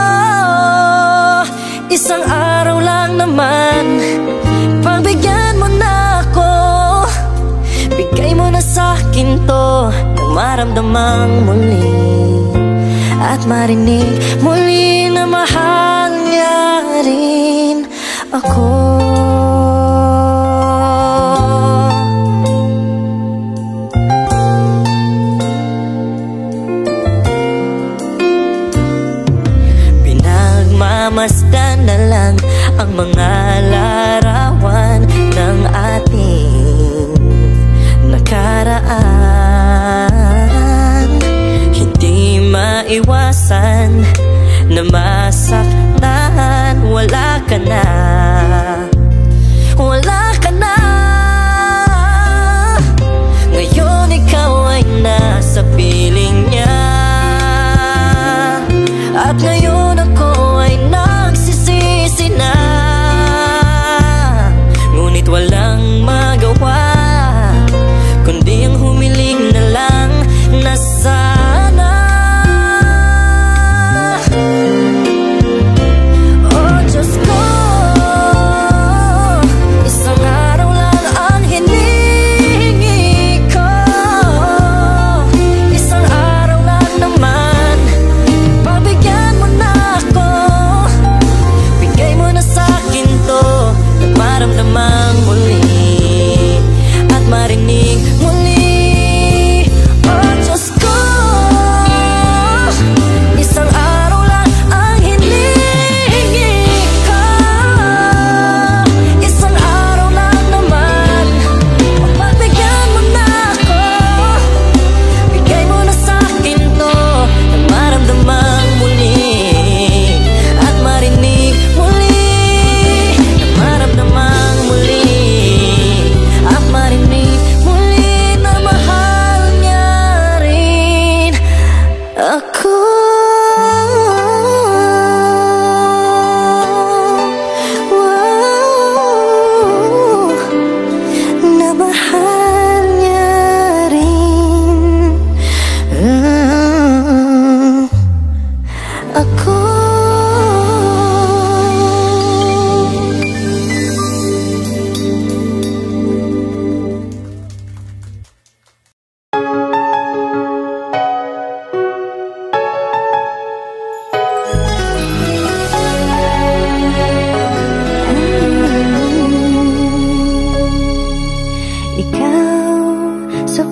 Speaker 3: isang araw lang naman, pagbigyan mo na ako. Bigay mo na sa'kin to nang maramdamang muli, at marinig muli na mahal niya rin ako. Pinagmamasdan na lang ang mga larawan ng ating nakaraan. Hindi maiwasan na masaktan. Wala ka na, wala ka na. Ngayon ikaw ay nasa piling niya, at ngayon ako ay nagsisisi na. Ngunit walang magawa kundi ang humiling na lang na sana. Oh Diyos ko, isang araw lang ang hinihingi ko, isang araw lang naman, pagbigyan mo na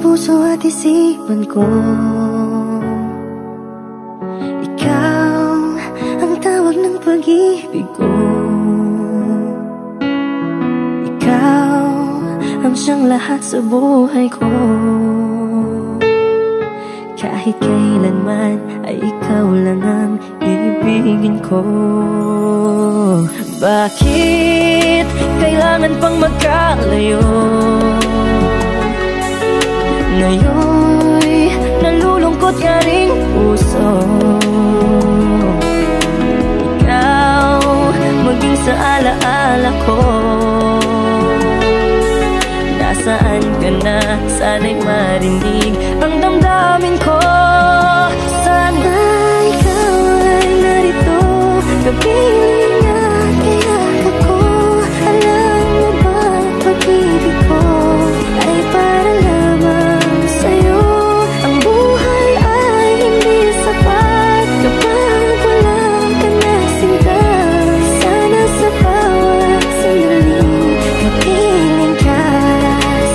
Speaker 4: puso at isipan ko. Ikaw ang tawag ng pag-ibig ko. Ikaw ang siyang lahat sa buhay ko. Kahit kailanman ay ikaw lang ang ibigin ko. Bakit kailangan pang magkalayo? Ngayon'y nalulungkot ka ring puso. Ikaw maging sa alaala ko. Nasaan ka na? Sana'y marinig ang damdamin ko. Sana ikaw ay narito, kapiling at kayakap ko. Alam mo ba, pag-ibig ko ay para lamang sa'yo. Ang buhay ay hindi sapat kapag wala ka na sinta. Sana sa bawat sandali kapiling ka.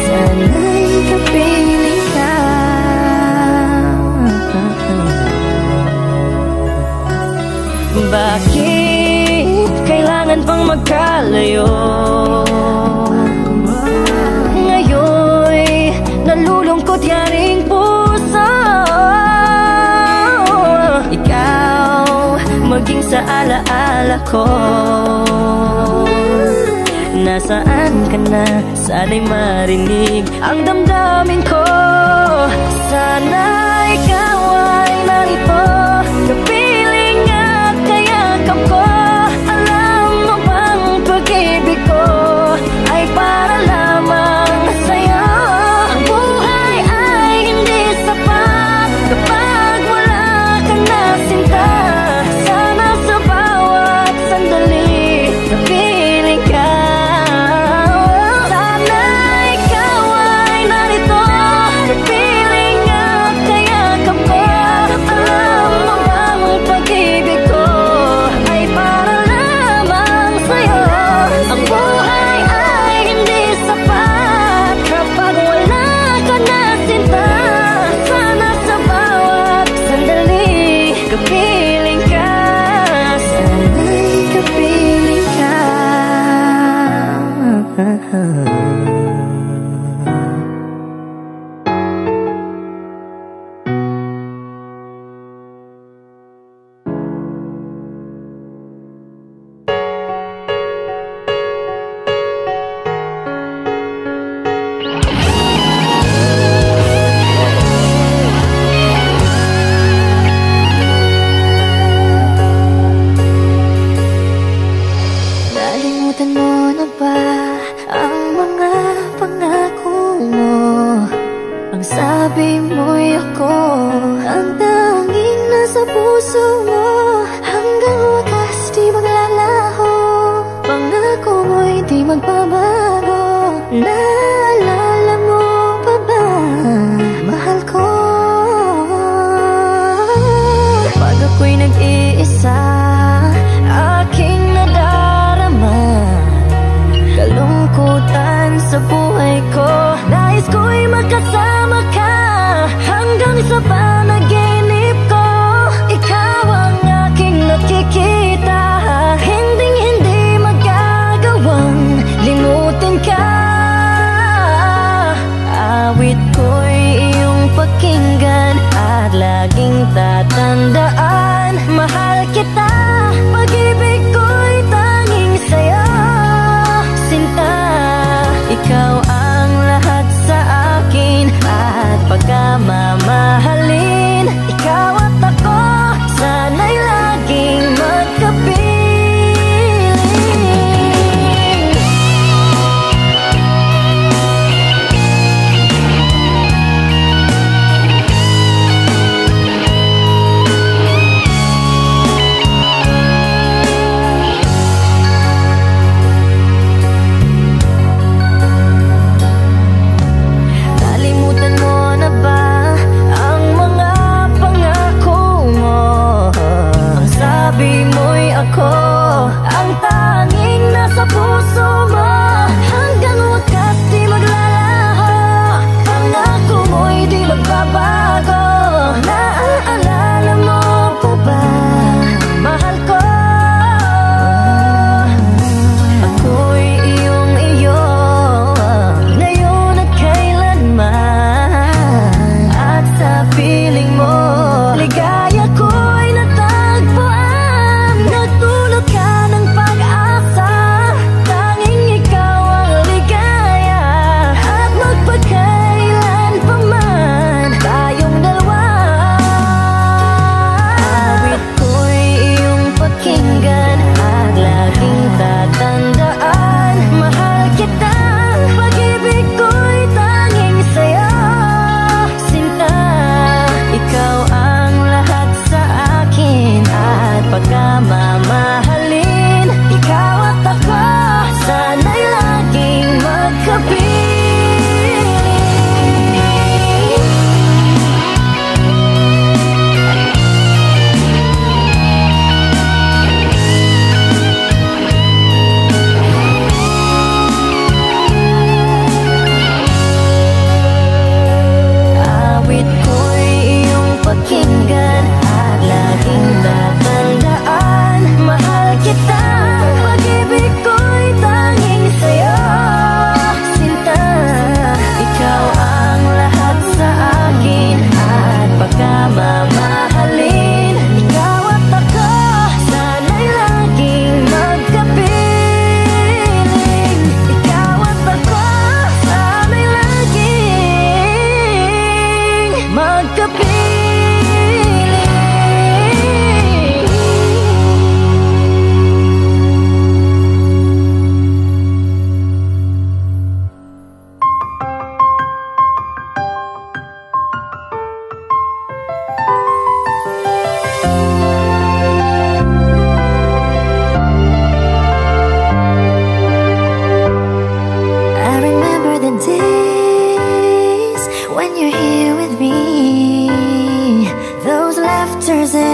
Speaker 4: Sana'y kapiling ka. Bakit kailangan pang magkalayo? Ngayon'y nalulungkot yaring puso. Ikaw maging sa alaala ko. Nasaan ka na? Sana'y marinig ang damdamin ko. Sana ikaw ay narito, kapiling at kayakap ko. Alam mo bang pag-ibig ko ay para lamang sa'yo. Ang buhay ay hindi sapat kapag wala ka na sinta. Sana sa bawat sandali kapiling ka. Sana ikaw ay narito, kapiling at kayakap ko. Alam mo bang pag-ibig ko ay para lamang sa'yo. Ang buhay ay hindi sapat kapag wala ka na sinta. Sana sa bawat sandali kapiling ka. Sana'y kapiling ka. Nalimutan mo na ba ang mga pangako mo? Ang sabi mo'y ako ang tanging nasa puso mo. Hanggang wakas di maglalaho, pangako mo'y di magbabago. Naalala mo pa ba, mahal ko? Kapag ako'y nag-iisa, aking nadarama kalungkutan sa buhay ko. Nais ko'y makasama ka hanggang sa panaginip ko. Ikaw ang aking nakikita, hinding-hindi magagawang limutin ka. Awit ko'y iyong pakinggan at laging tatandaan.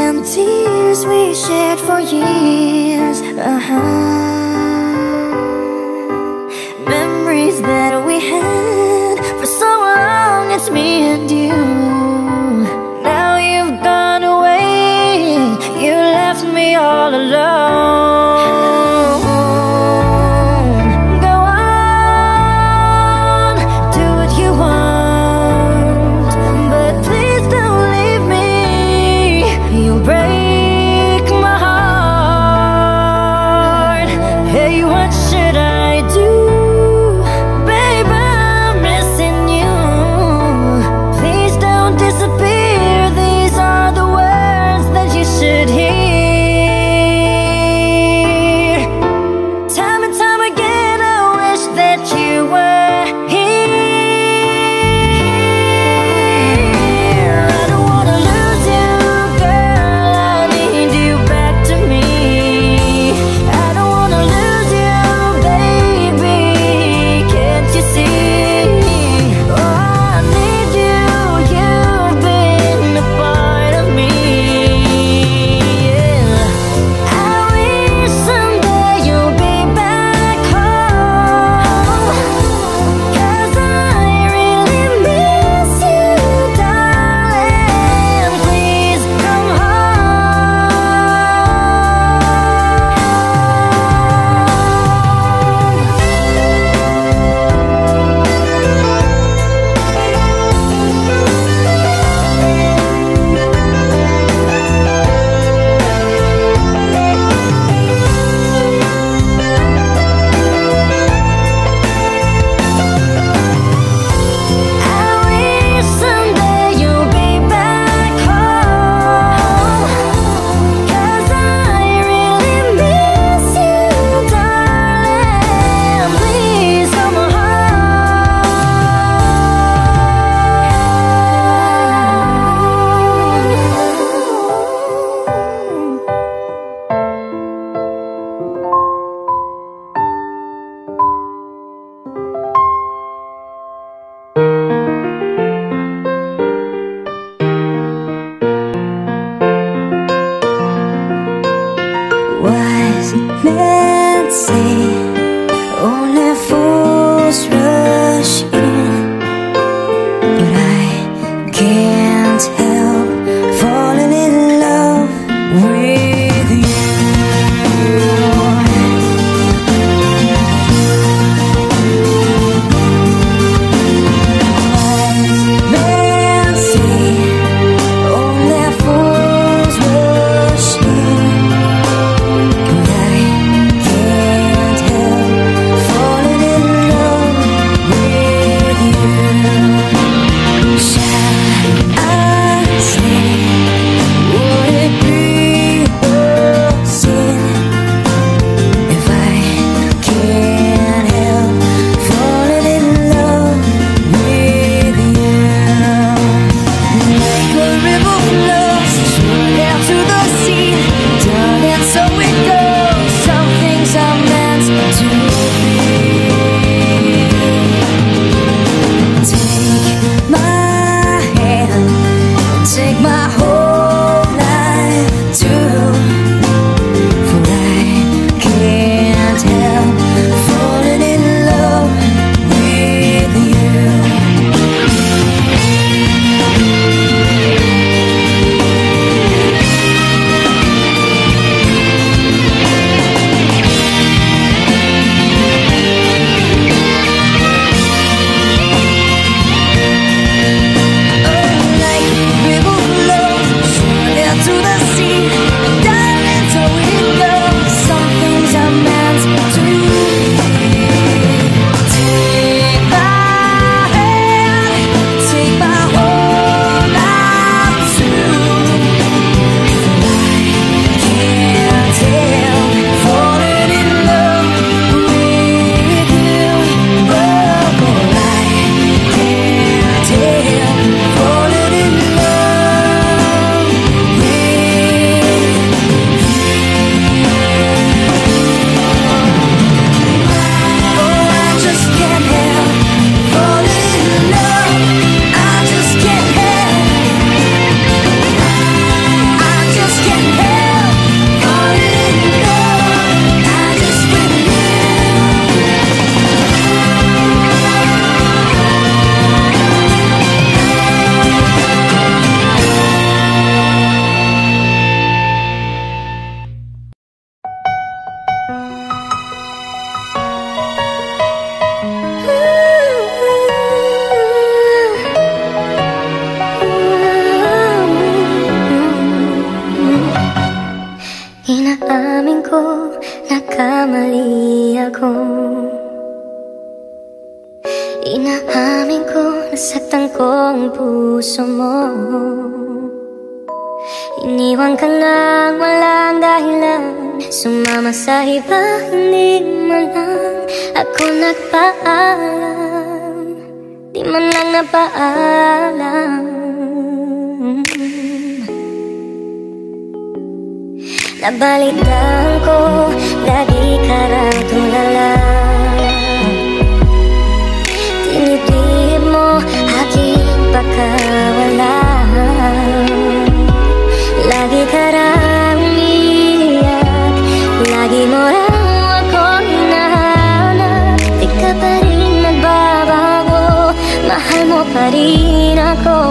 Speaker 5: and tears we shared for years. Memories that we had for so long, it's me and you. Now you've gone away, you left me all alone. Go on, do what you want, but please don't leave me. You'll break my heart. Hey, what should I do? Babe, I'm missing you. Please don't disappear. These are the words that you should hear. Time and time again, I wish that you were here. I don't wanna lose you, girl. I need you back to me. I don't wanna lose you, baby. Can't you see? Oh, I need you. You've been a part of me. Yeah. I wish someday you'll be back home, 'cause I really miss you, darling. Please come I wish someday you'll be back home, 'cause I really miss you, darling. Please come home. Was meant to say only fools rush in, but I can't help falling in love with you. Was meant to say only fools rush in, and I can't help falling
Speaker 2: Inaamin ko, nakamali ako. Inaamin ko, nasaktan ko ang puso mo. Iniwan ka lang, walang dahilan. Sumama sa iba, hindi man lang ako nagpaalam. Di man lang napaalam. Nabalitaan ko, lagi ka raw tulala. Tinitib mo aking pagkawala. Lagi ka raw umiiyak, lagi mo raw akong hinahanap. Di ka pa rin nagbabago, mahal mo pa rin ako.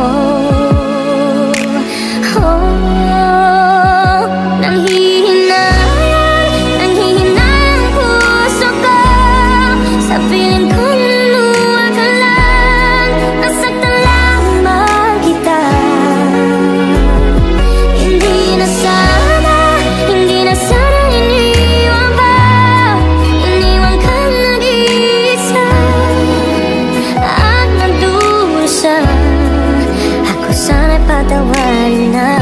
Speaker 2: Nanghihinayang puso ko sa piling ko, luluwa ka lang. Nasaktan lamang kita. Hindi na sana iniwan pa. Iniwan ka nag-iisa at nagdusa. Ako sana'y patawarin na.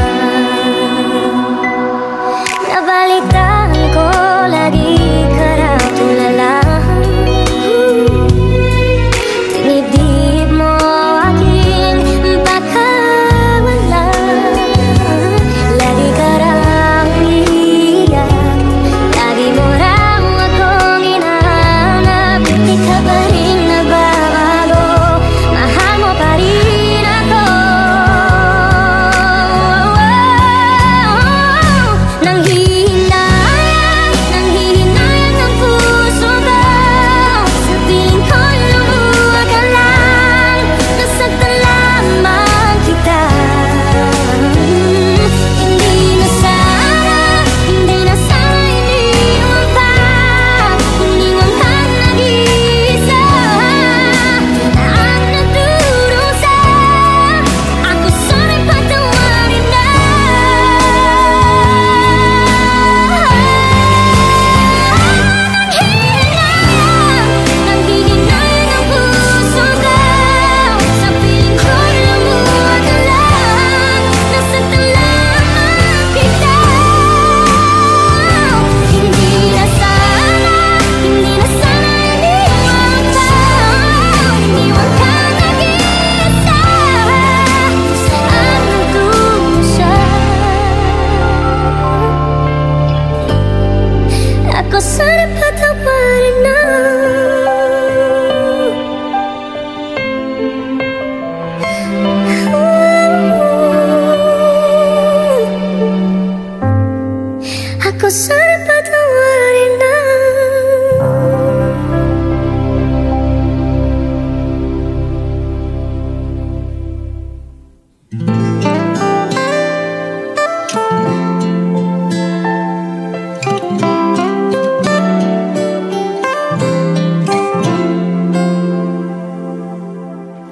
Speaker 2: Nabalitaan ko, lagi ka raw tulala. Tinidib mo aking pagkawala. Lagi ka raw umiiyak, lagi mo raw akong hinahanap. Di ka pa rin nagbabago, mahal mo pa rin ako. Nanghihinayang ang puso ko sa piling ko, lumuha ka lang. Nasaktan lamang kita. Hindi na sana iniwan pa. Iniwan ka nag-iisa at nagdurusa. Ako sana'y patawarin na. Nanghihinayang ang puso ko sa piling ko, lumuha ka lang. Nasaktan lamang kita. Hindi na sana iniwan pa. Iniwan ka nag-iisa at nagdusa. Ako sana'y patawarin na. Ako sana'y patawarin na.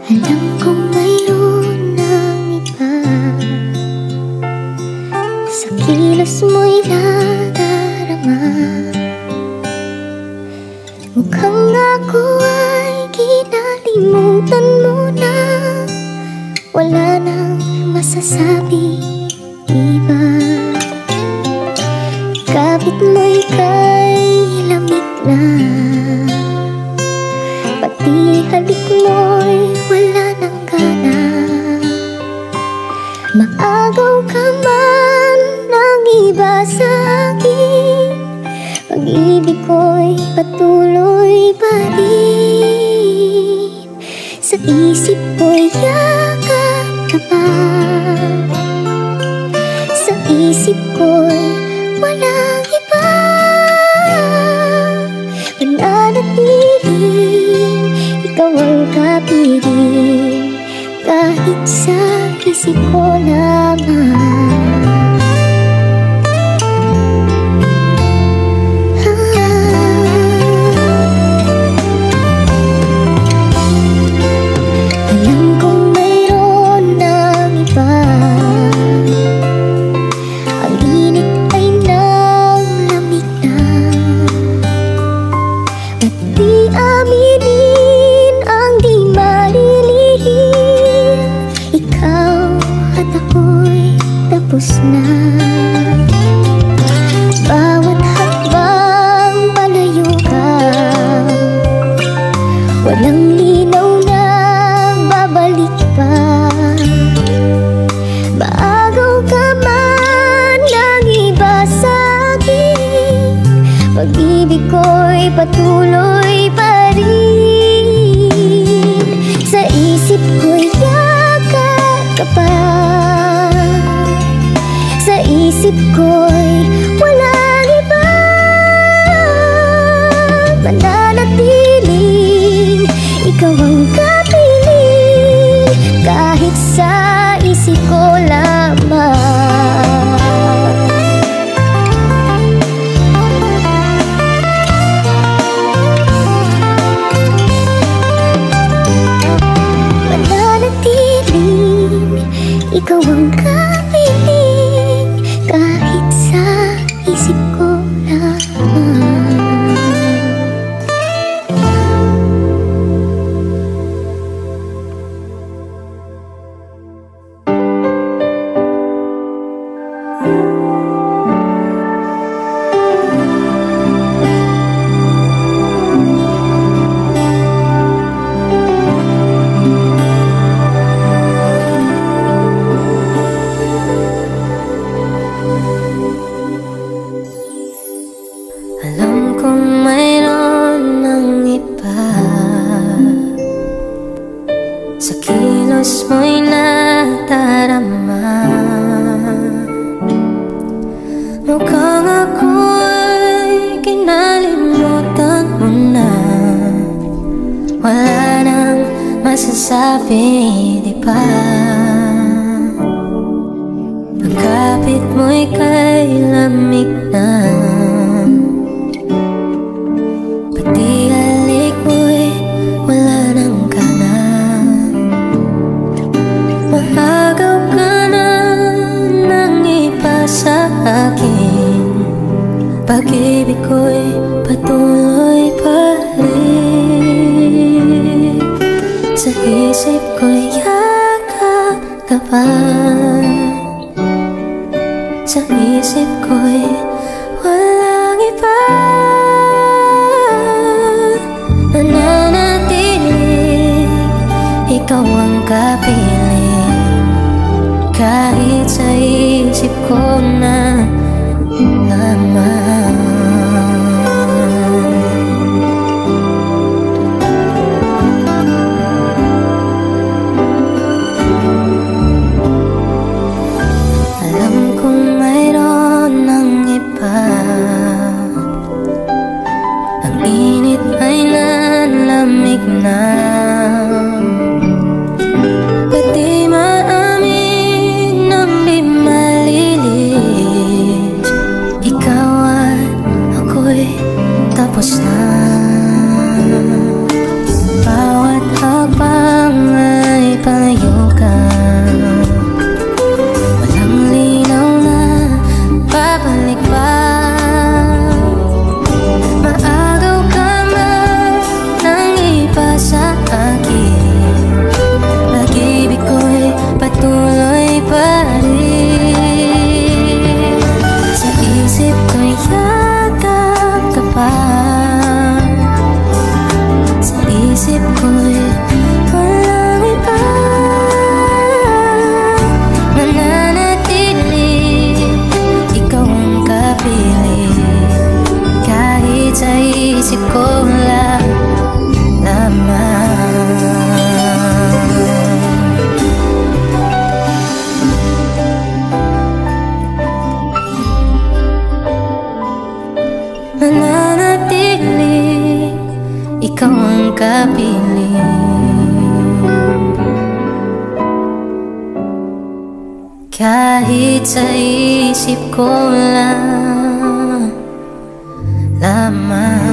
Speaker 2: Alam kong mayroon ng iba, sa kilos mo'y nadarama. Mukhang ako ay kinalimutan mo na. Wala nang masasabi iba. Kapit mo'y kay lamig na. Pati halik mo'y wala nang gana. Maagaw ka man ng iba sa akin, pag-ibig ko'y patuloy pa rin. Sa isip ko'y yakap ka pa. Sa isip ko'y walang iba. Mananatiling ikaw ang kapiling, kahit sa isip ko lamang. Alam kong mayroon ng iba, ang init ay nang
Speaker 1: patuloy pa rin. Sa isip ko'y yakap ka pa. Sa isip ko'y walang iba. Mananatiling ikaw ang kapiling, kahit sa isip ko lamang. Mananatiling ikaw ang kapiling, kahit sa isip ko lamang.
Speaker 3: Alam kong mayroon ng iba, sa kilos mo'y nadarama. Mukhang ako'y kinalimutan mo na. Wala nang masasabi, di ba? Pagkapit mo'y kay lamig na. Pati halik mo'y wala nang gana. Mahagaw ka na ng iba sa akin. Pag-ibig ko'y patuloy pa rin. Sa isip ko'y yakap ka pa. Sa isip ko'y walang iba. Mananatiling ikaw ang kapiling, kahit sa isip ko na lamang. Alam kong mayroon ng iba, ang init ay nanlamig na. Pati maamin ng di malilis, ikaw at ako'y tapos na. Bawat hakbang ay palayo ka. Walang linaw na babalik pa. Maagaw ka man ng iba sa akin. Pag-ibig ko'y patuloy pa rin. Sa isip ko'y yakap ka pa. Sa isip ko'y walang iba. Mananatiling ikaw ang kapiling, kahit sa isip ko lamang. Mananatiling ikaw ang kapiling, kahit sa isip ko lamang.